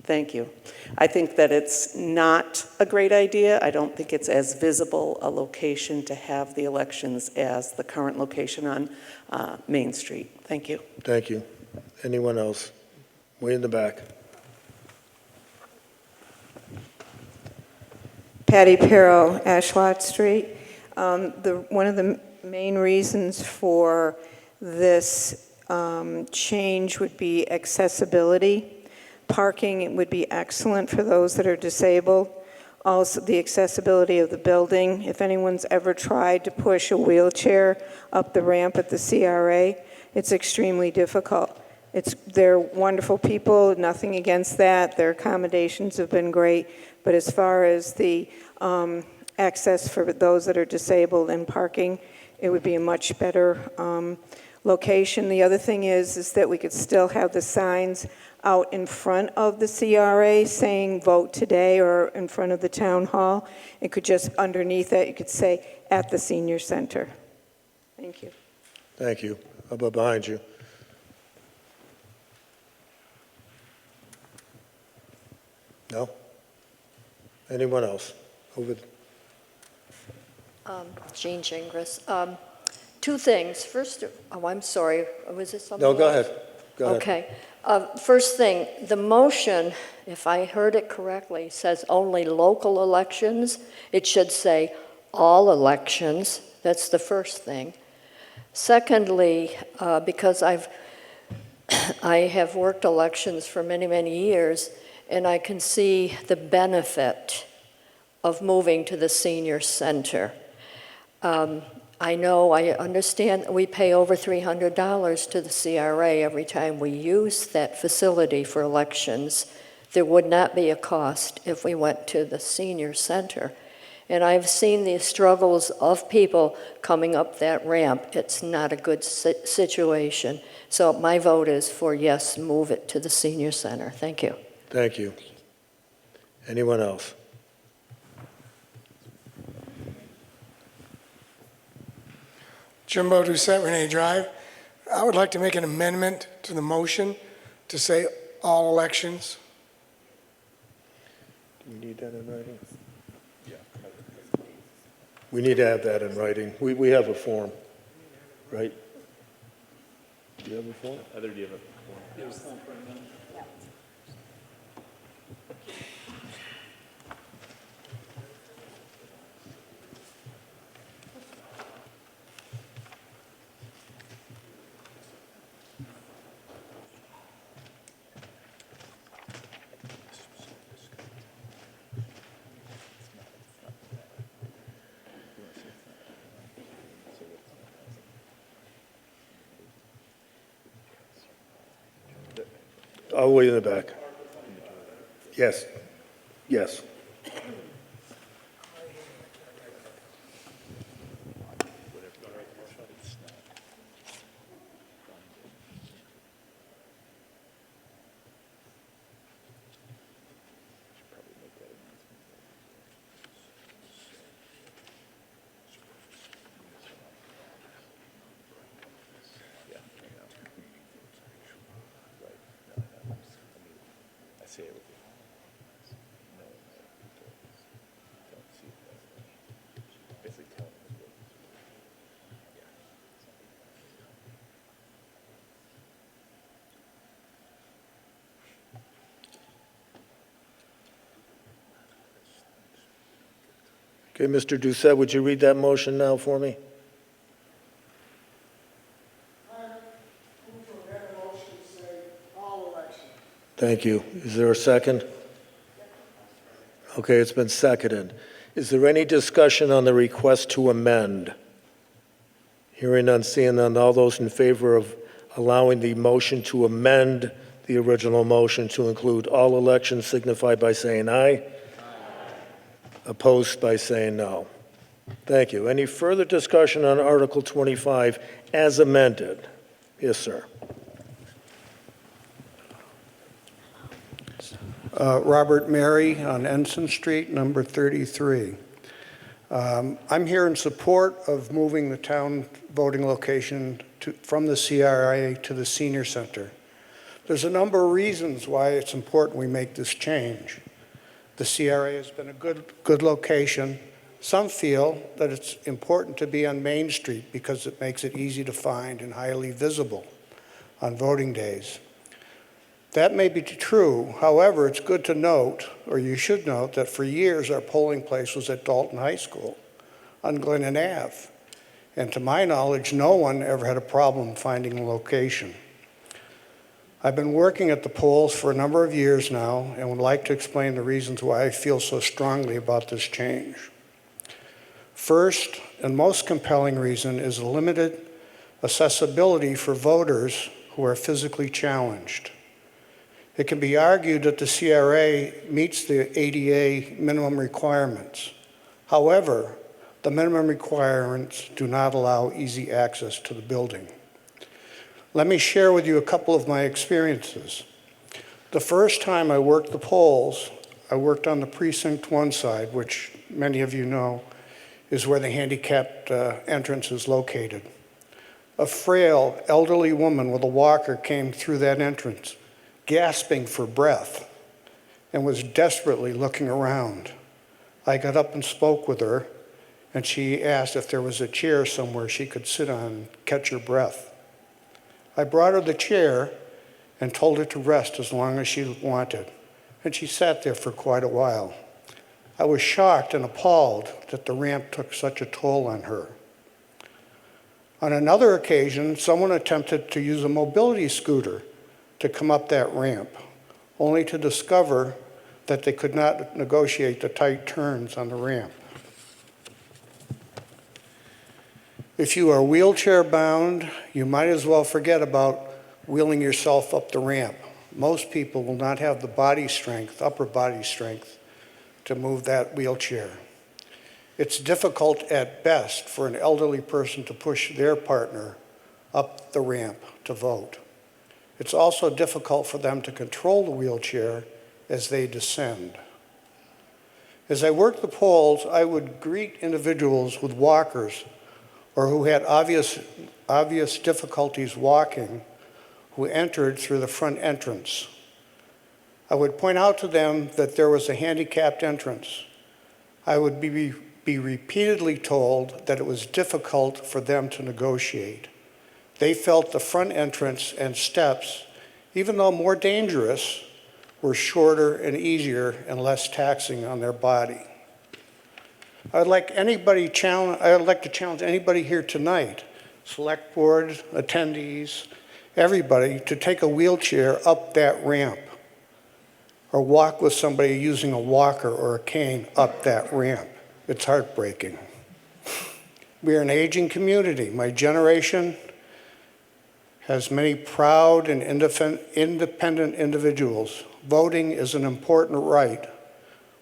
Speaker 10: Thank you. I think that it's not a great idea. I don't think it's as visible a location to have the elections as the current location on Main Street. Thank you.
Speaker 1: Thank you. Anyone else? Way in the back.
Speaker 11: Patty Perro, Ashwat Street. One of the main reasons for this change would be accessibility. Parking would be excellent for those that are disabled. Also, the accessibility of the building. If anyone's ever tried to push a wheelchair up the ramp at the CRA, it's extremely difficult. They're wonderful people, nothing against that. Their accommodations have been great. But as far as the access for those that are disabled and parking, it would be a much better location. The other thing is that we could still have the signs out in front of the CRA saying vote today, or in front of the town hall. It could just underneath that, you could say at the senior center. Thank you.
Speaker 1: Thank you. How about behind you? No? Anyone else? Over.
Speaker 14: Jean Gingras. Two things. First, oh, I'm sorry. Was it something
Speaker 1: No, go
Speaker 14: else?
Speaker 1: ahead. Go ahead.
Speaker 14: Okay. First thing, the motion, if I heard it correctly, says only local elections. It should say all elections. That's the first thing. Secondly, because I have worked elections for many, many years, and I can see the benefit of moving to the senior center. I understand we pay over $300 to the CRA every time we use that facility for elections. There would not be a cost if we went to the senior center. And I've seen the struggles of people coming up that ramp. It's not a good situation. So my vote is for yes, move it to the senior center. Thank you.
Speaker 1: Thank you. Anyone else?
Speaker 7: Jimbo Doucette, Renee Drive. I would like to make an amendment to the motion to say all elections.
Speaker 1: Do we need that in writing? Yeah. We need to have that in writing. We have a form, right? Do you have a form?
Speaker 6: Either do you have a form?
Speaker 1: All the way in the back. Yes. Yes. Okay, Mr. Doucette, would you read that motion now for me? Thank you. Is there a second? Okay, it's been seconded. Is there any discussion on the request to amend? Hearing none, seeing none, all those in favor of allowing the motion to amend the original motion to include all elections signify by saying aye. Opposed by saying no. Thank you. Any further discussion on Article 25 as amended? Yes, sir.
Speaker 20: Robert Mary on Ensign Street, number 33. I'm here in support of moving the town voting location from the CRA to the senior center. There's a number of reasons why it's important we make this change. The CRA has been a good location. Some feel that it's important to be on Main Street because it makes it easy to find and highly visible on voting days.
Speaker 12: That may be true. However, it's good to note, or you should note, that for years our polling place was at Dalton High School on Glennon Ave. And to my knowledge, no one ever had a problem finding a location. I've been working at the polls for a number of years now and would like to explain the reasons why I feel so strongly about this change. First, and most compelling reason is the limited accessibility for voters who are physically challenged. It can be argued that the CRA meets the ADA minimum requirements. However, the minimum requirements do not allow easy access to the building. Let me share with you a couple of my experiences. The first time I worked the polls, I worked on the precinct 1 side, which many of you know is where the handicapped entrance is located. A frail, elderly woman with a walker came through that entrance, gasping for breath, and was desperately looking around. I got up and spoke with her, and she asked if there was a chair somewhere she could sit on and catch her breath. I brought her the chair and told her to rest as long as she wanted, and she sat there for quite a while. I was shocked and appalled that the ramp took such a toll on her. On another occasion, someone attempted to use a mobility scooter to come up that ramp, only to discover that they could not negotiate the tight turns on the ramp. If you are wheelchair bound, you might as well forget about wheeling yourself up the ramp. Most people will not have the body strength, upper body strength, to move that wheelchair. It's difficult at best for an elderly person to push their partner up the ramp to vote. It's also difficult for them to control the wheelchair as they descend. As I worked the polls, I would greet individuals with walkers or who had obvious difficulties walking who entered through the front entrance. I would point out to them that there was a handicapped entrance. I would be repeatedly told that it was difficult for them to negotiate. They felt the front entrance and steps, even though more dangerous, were shorter and easier and less taxing on their body. I'd like to challenge anybody here tonight, select board, attendees, everybody, to take a wheelchair up that ramp or walk with somebody using a walker or a cane up that ramp. It's heartbreaking. We are an aging community. My generation has many proud and independent individuals. Voting is an important right,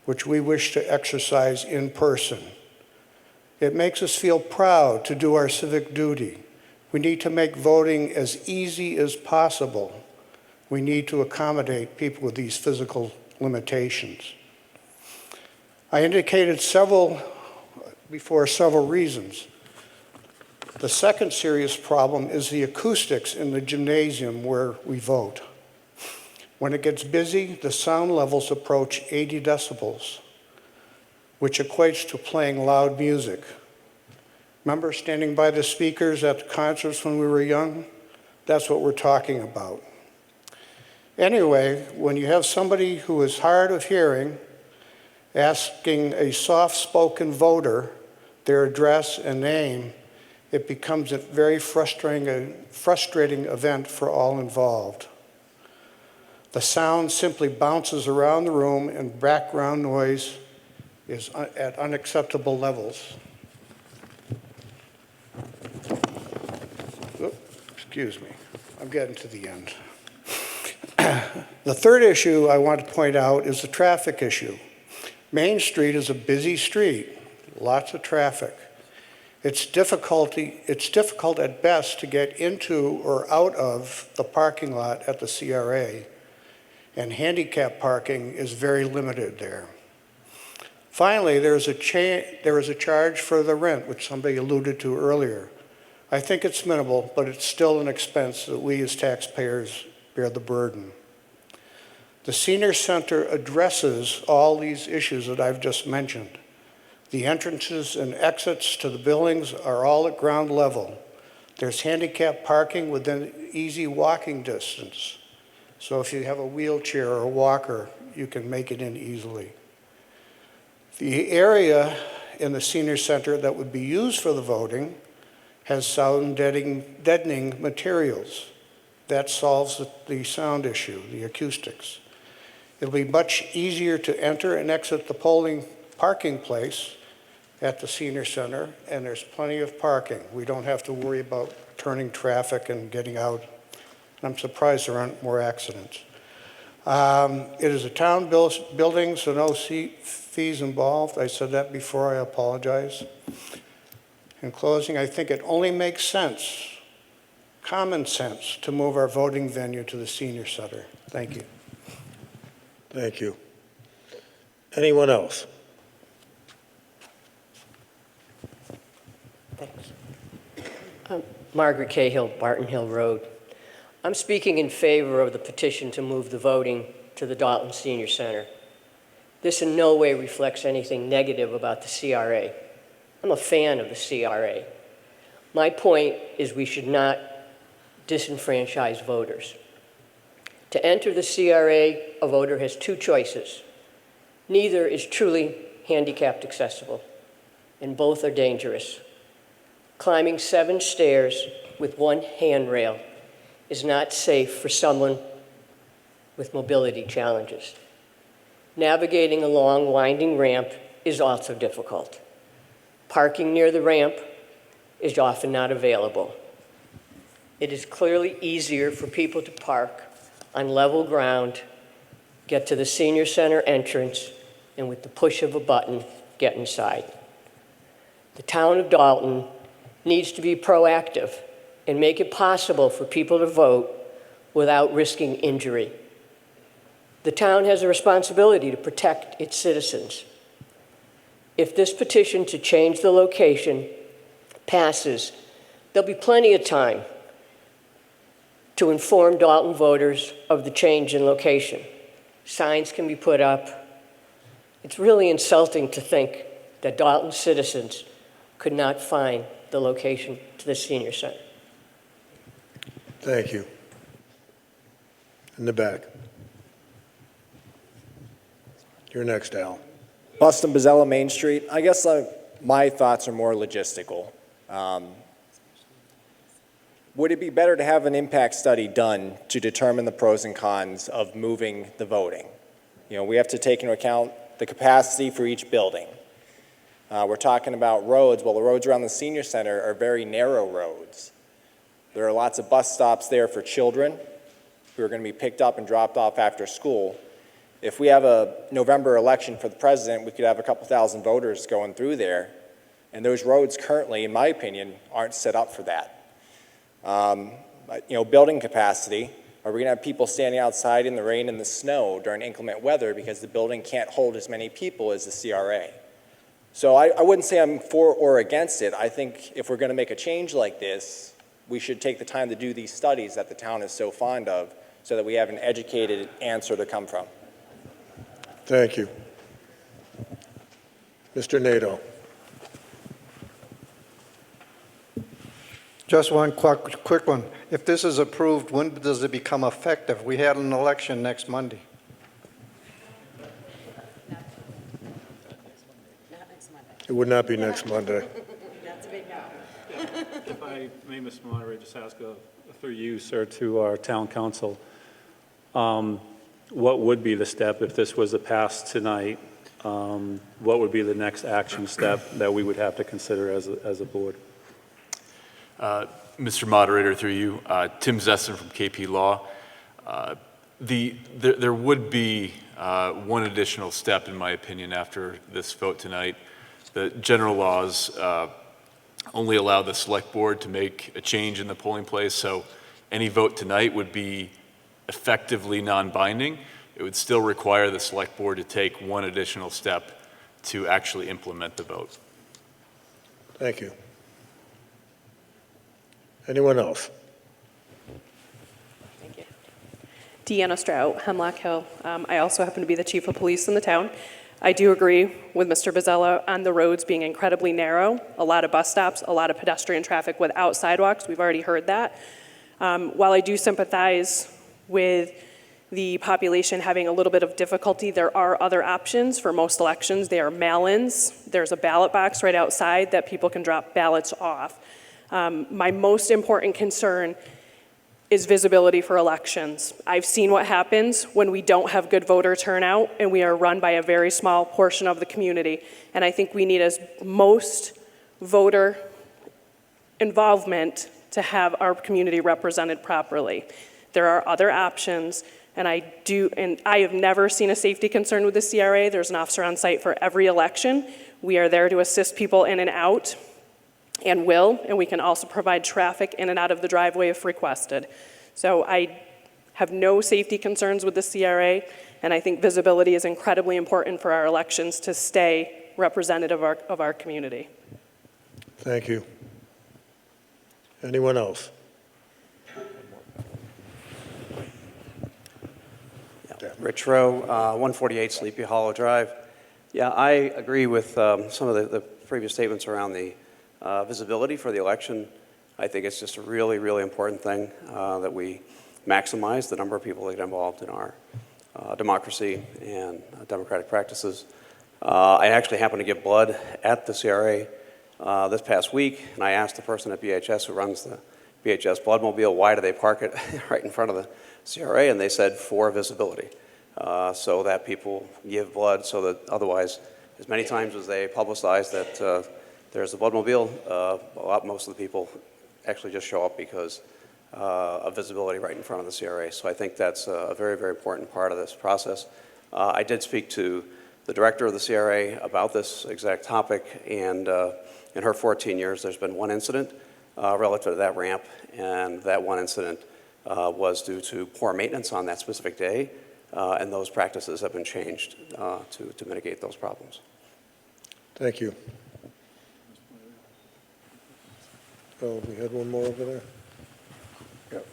Speaker 12: which we wish to exercise in person. It makes us feel proud to do our civic duty. We need to make voting as easy as possible. We need to accommodate people with these physical limitations. I indicated several reasons. The second serious problem is the acoustics in the gymnasium where we vote. When it gets busy, the sound levels approach 80 decibels, which equates to playing loud music. Remember standing by the speakers at the concerts when we were young? That's what we're talking about. Anyway, when you have somebody who is hard of hearing asking a soft-spoken voter their address and name, it becomes a very frustrating event for all involved. The sound simply bounces around the room and background noise is at unacceptable levels. Excuse me, I'm getting to the end. The third issue I want to point out is the traffic issue. Main Street is a busy street, lots of traffic. It's difficult at best to get into or out of the parking lot at the CRA, and handicap parking is very limited there. Finally, there is a charge for the rent, which somebody alluded to earlier. I think it's minimal, but it's still an expense that we as taxpayers bear the burden. The senior center addresses all these issues that I've just mentioned. The entrances and exits to the buildings are all at ground level. There's handicap parking within easy walking distance. So if you have a wheelchair or a walker, you can make it in easily. The area in the senior center that would be used for the voting has sound deadening materials. That solves the sound issue, the acoustics. It'll be much easier to enter and exit the polling parking place at the senior center, and there's plenty of parking. We don't have to worry about turning traffic and getting out. I'm surprised there aren't more accidents. It is a town building, so no fees involved. I said that before, I apologize. In closing, I think it only makes sense, common sense, to move our voting venue to the senior center. Thank you.
Speaker 2: Thank you. Anyone else?
Speaker 4: Margaret Cahill, Barton Hill Road. I'm speaking in favor of the petition to move the voting to the Dalton Senior Center. This in no way reflects anything negative about the CRA. I'm a fan of the CRA. My point is we should not disenfranchise voters. To enter the CRA, a voter has two choices. Neither is truly handicapped accessible, and both are dangerous. Climbing 7 stairs with one handrail is not safe for someone with mobility challenges. Navigating a long, winding ramp is also difficult. Parking near the ramp is often not available. It is clearly easier for people to park on level ground, get to the senior center entrance, and with the push of a button, get inside. The town of Dalton needs to be proactive and make it possible for people to vote without risking injury. The town has a responsibility to protect its citizens. If this petition to change the location passes, there'll be plenty of time to inform Dalton voters of the change in location. Signs can be put up. It's really insulting to think that Dalton citizens could not find the location to the senior center.
Speaker 2: Thank you. In the back. You're next, Al.
Speaker 22: Buston Bozzella, Main Street. I guess my thoughts are more logistical. Would it be better to have an impact study done to determine the pros and cons of moving the voting? You know, we have to take into account the capacity for each building. We're talking about roads. Well, the roads around the senior center are very narrow roads. There are lots of bus stops there for children who are going to be picked up and dropped off after school. If we have a November election for the president, we could have a couple thousand voters going through there. And those roads currently, in my opinion, aren't set up for that. Building capacity. Are we going to have people standing outside in the rain and the snow during inclement weather because the building can't hold as many people as the CRA? So I wouldn't say I'm for or against it. I think if we're going to make a change like this, we should take the time to do these studies that the town is so fond of so that we have an educated answer to come from.
Speaker 2: Thank you. Mr. Nadeau.
Speaker 20: Just one quick one. If this is approved, when does it become effective? We had an election next Monday.
Speaker 2: It would not be next Monday.
Speaker 6: That's a big no. If I may, Mr. Moderator, just ask through you, sir, to our town council, what would be the step if this was passed tonight? What would be the next action step that we would have to consider as a board?
Speaker 23: Mr. Moderator, through you, Tim Zesson from KP Law. There would be one additional step, in my opinion, after this vote tonight. The general laws only allow the select board to make a change in the polling place, so any vote tonight would be effectively non-binding. It would still require the select board to take one additional step to actually implement the vote.
Speaker 2: Thank you. Anyone else?
Speaker 24: Thank you. Deanna Strout, Hemlock Hill. I also happen to be the chief of police in the town. I do agree with Mr. Bozzella on the roads being incredibly narrow, a lot of bus stops, a lot of pedestrian traffic without sidewalks. We've already heard that. While I do sympathize with the population having a little bit of difficulty, there are other options for most elections. They are mail-ins. There's a ballot box right outside that people can drop ballots off. My most important concern is visibility for elections. I've seen what happens when we don't have good voter turnout and we are run by a very small portion of the community. And I think we need as most voter involvement to have our community represented properly. There are other options, and I have never seen a safety concern with the CRA. There's an officer on site for every election. We are there to assist people in and out, and we can also provide traffic in and out of the driveway if requested. So I have no safety concerns with the CRA, and I think visibility is incredibly important for our elections to stay representative of our community.
Speaker 1: Thank you. Anyone else?
Speaker 13: Rich Rowe, 148 Sleepy Hollow Drive. Yeah, I agree with some of the previous statements around the visibility for the election. I think it's just a really, really important thing that we maximize the number of people that get involved in our democracy and democratic practices. I actually happened to give blood at the CRA this past week, and I asked the person at BHS who runs the BHS Bloodmobile, why do they park it right in front of the CRA? And they said for visibility, so that people give blood, so that otherwise, as many times as they publicize that there's a Bloodmobile, most of the people actually just show up because of visibility right in front of the CRA. So I think that's a very, very important part of this process. I did speak to the director of the CRA about this exact topic, and in her 14 years, there's been one incident relative to that ramp, and that one incident was due to poor maintenance on that specific day, and those practices have been changed to mitigate those problems.
Speaker 1: Thank you. Oh, we had one more over there. Yep.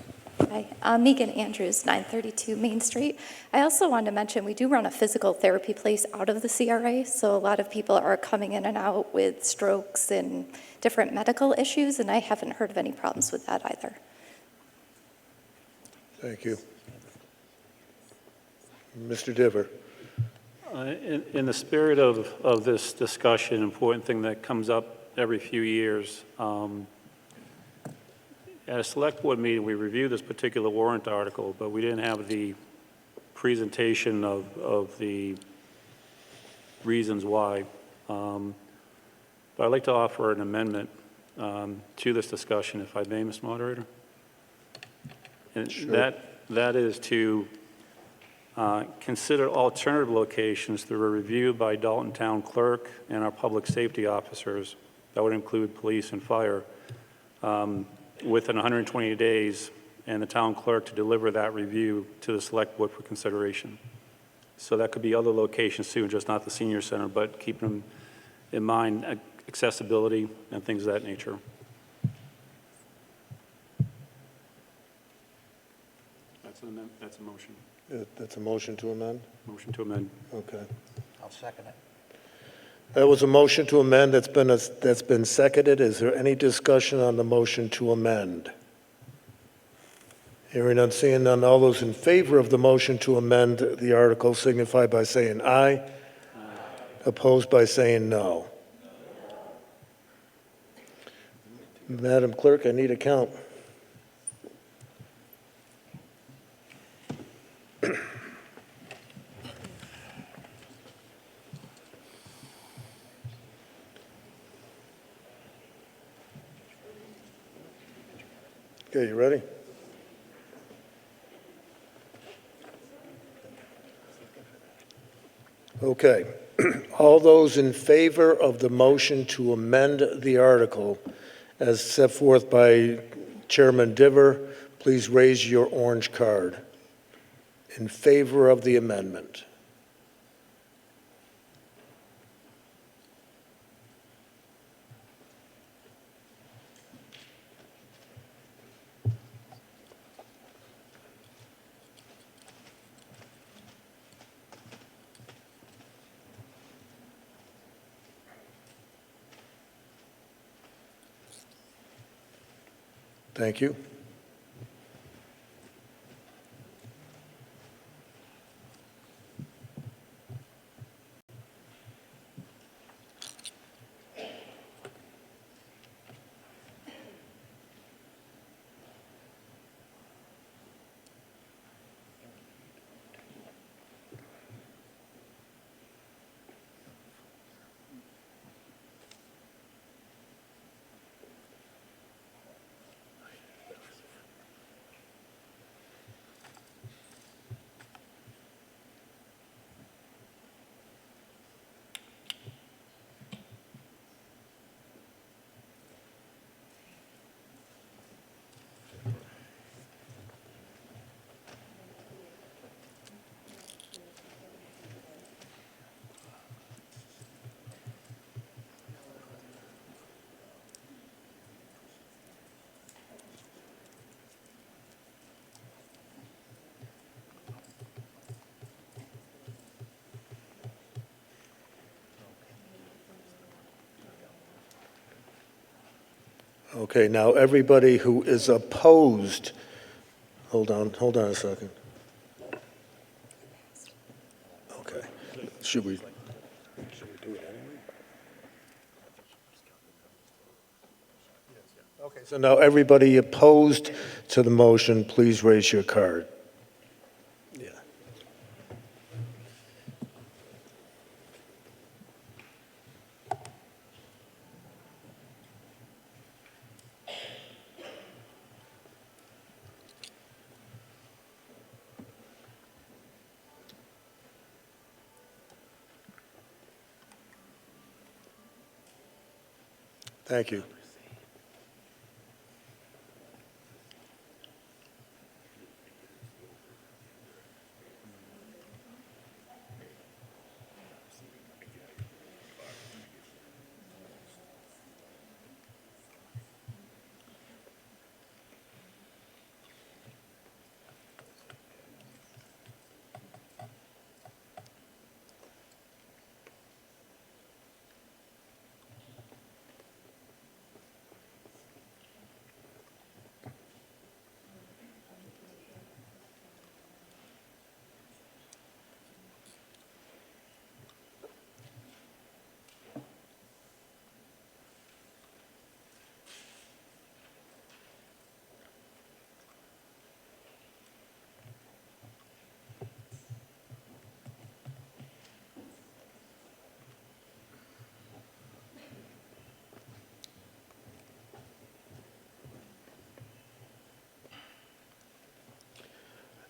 Speaker 17: Hi, I'm Megan Andrews, 932 Main Street. I also wanted to mention we do run a physical therapy place out of the CRA, so a lot of people are coming in and out with strokes and different medical issues, and I haven't heard of any problems with that either.
Speaker 1: Thank you. Mr. Diver.
Speaker 6: In the spirit of this discussion, important thing that comes up every few years, at a select board meeting, we reviewed this particular warrant article, but we didn't have the presentation of the reasons why. But I'd like to offer an amendment to this discussion, if I may, Mr. Moderator. And
Speaker 1: sure.
Speaker 6: that is to consider alternative locations through a review by Dalton Town Clerk and our public safety officers. That would include police and fire. Within 120 days, and the town clerk to deliver that review to the select board for consideration. So that could be other locations too, just not the senior center, but keeping in mind accessibility and things of that nature. That's a motion.
Speaker 1: That's a motion to amend?
Speaker 6: Motion to amend.
Speaker 1: Okay.
Speaker 5: I'll second it.
Speaker 1: That was a motion to amend that's been seconded. Is there any discussion on the motion to amend? Hearing none, seeing none, all those in favor of the motion to amend the article signify by saying aye. Aye. Opposed by saying no. Madam Clerk, I need a count. Okay, you ready? Okay. All those in favor of the motion to amend the article as set forth by Chairman Diver, please raise your orange card. In favor of the amendment. Thank you. Okay, now everybody who is opposed, hold on a second. Okay, should we? Okay, so now everybody opposed to the motion, please raise your card. Yeah. Thank you.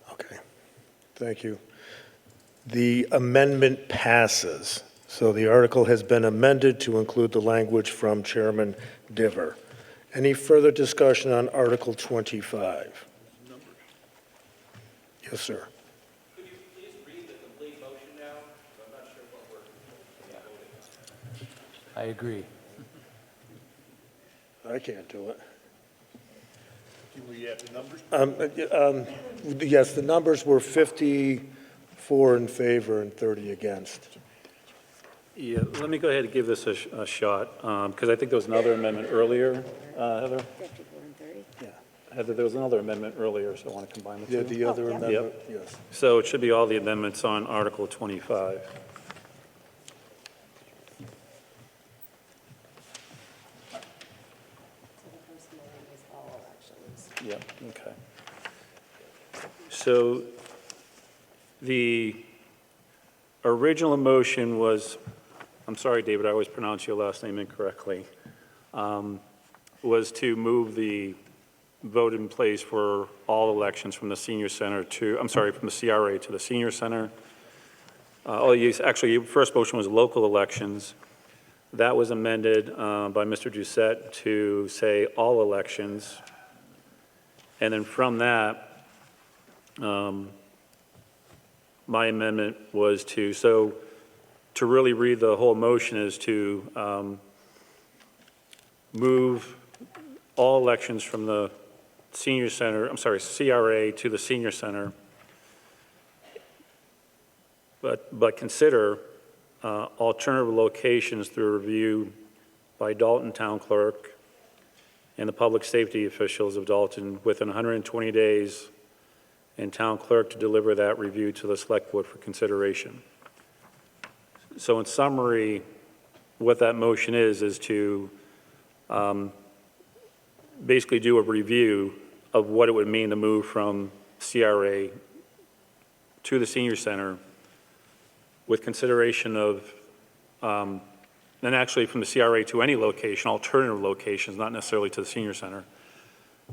Speaker 1: Okay, thank you. The amendment passes. So the article has been amended to include the language from Chairman Diver. Any further discussion on Article 25? Yes, sir.
Speaker 3: Could you please read the complete motion now? I'm not sure what we're voting on.
Speaker 5: I agree.
Speaker 1: I can't do it.
Speaker 6: Can we add the numbers?
Speaker 1: Yes, the numbers were 54 in favor and 30 against.
Speaker 6: Yeah, let me go ahead and give this a shot, because I think there was another amendment earlier, Heather?
Speaker 11: 54 and 30.
Speaker 6: Yeah. Heather, there was another amendment earlier, so I want to combine the two.
Speaker 1: Yeah, the other amendment,
Speaker 6: Yep.
Speaker 1: yes.
Speaker 6: So it should be all the amendments on Article 25. Yep, okay. So the original motion was, I'm sorry, David, I always pronounce your last name incorrectly, was to move the vote in place for all elections from the senior center to, I'm sorry, from the CRA to the senior center. Actually, your first motion was local elections. That was amended by Mr. Doucette to say all elections. And then from that, my amendment was to really read the whole motion is to move all elections from the senior center, I'm sorry, CRA to the senior center, but consider alternative locations through review by Dalton Town Clerk and the public safety officials of Dalton within 120 days, and Town Clerk to deliver that review to the Select Board for consideration. So in summary, what that motion is to basically do a review of what it would mean to move from CRA to the senior center with consideration of, and actually from the CRA to any location, alternative locations, not necessarily to the senior center,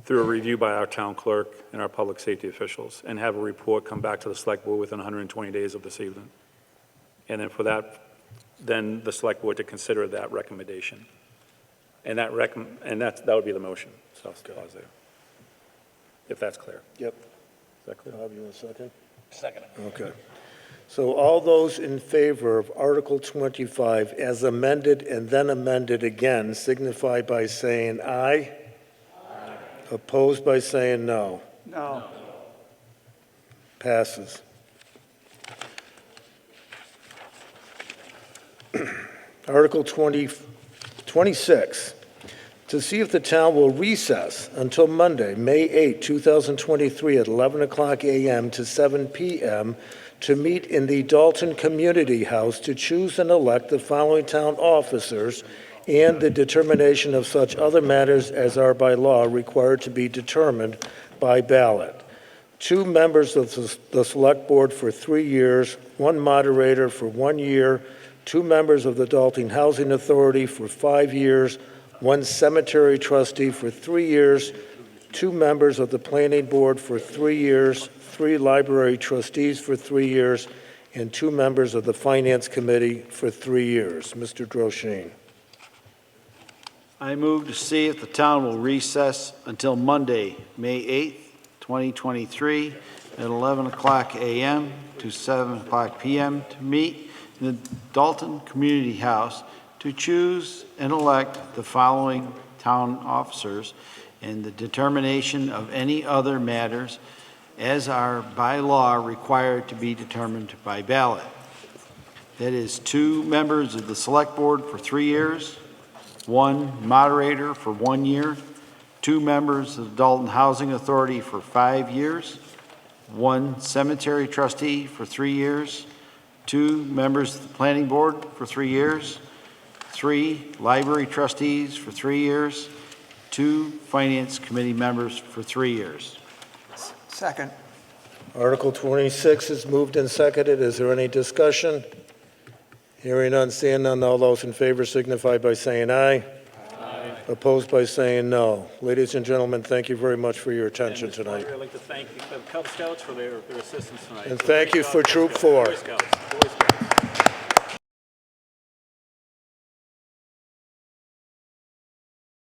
Speaker 6: through a review by our town clerk and our public safety officials, and have a report come back to the Select Board within 120 days of this evening. And then for that, then the Select Board to consider that recommendation. And that would be the motion. So I'll pause there. If that's clear.
Speaker 1: Yep.
Speaker 6: Is that clear?
Speaker 1: Bob, you want a second?
Speaker 5: Second.
Speaker 1: Okay. So all those in favor of Article 25 as amended and then amended again signify by saying aye. Aye. Opposed by saying no.
Speaker 5: No.
Speaker 1: Passes. Article 26, to see if the town will recess until Monday, May 8, 2023 at 11 o'clock a.m. to 7 p.m. to meet in the Dalton Community House to choose and elect the following town officers and the determination of such other matters as are by law required to be determined by ballot. 2 members of the Select Board for 3 years, 1 moderator for 1 year, 2 members of the Dalton Housing Authority for 5 years, 1 cemetery trustee for 3 years, 2 members of the Planning Board for 3 years, 3 library trustees for 3 years, and 2 members of the Finance Committee for 3 years. Mr. Droshine.
Speaker 3: I move to see if the town will recess until Monday, May 8th, 2023, at 11 o'clock a.m. to 7 o'clock p.m. to meet in the Dalton Community House to choose and elect the following town officers and the determination of any other matters as are by law required to be determined by ballot. That is 2 members of the Select Board for 3 years, 1 moderator for 1 year, 2 members of the Dalton Housing Authority for 5 years, 1 cemetery trustee for 3 years, 2 members of the Planning Board for 3 years, 3 library trustees for 3 years, 2 Finance Committee members for 3 years.
Speaker 5: Second.
Speaker 1: Article 26 is moved and seconded. Is there any discussion? Hearing none, seeing none, all those in favor signify by saying aye. Aye. Opposed by saying no. Ladies and gentlemen, thank you very much for your attention tonight.
Speaker 6: I'd like to thank the Cub Scouts for their assistance tonight.
Speaker 1: And thank you for Troop 4.
Speaker 6: Boy Scouts.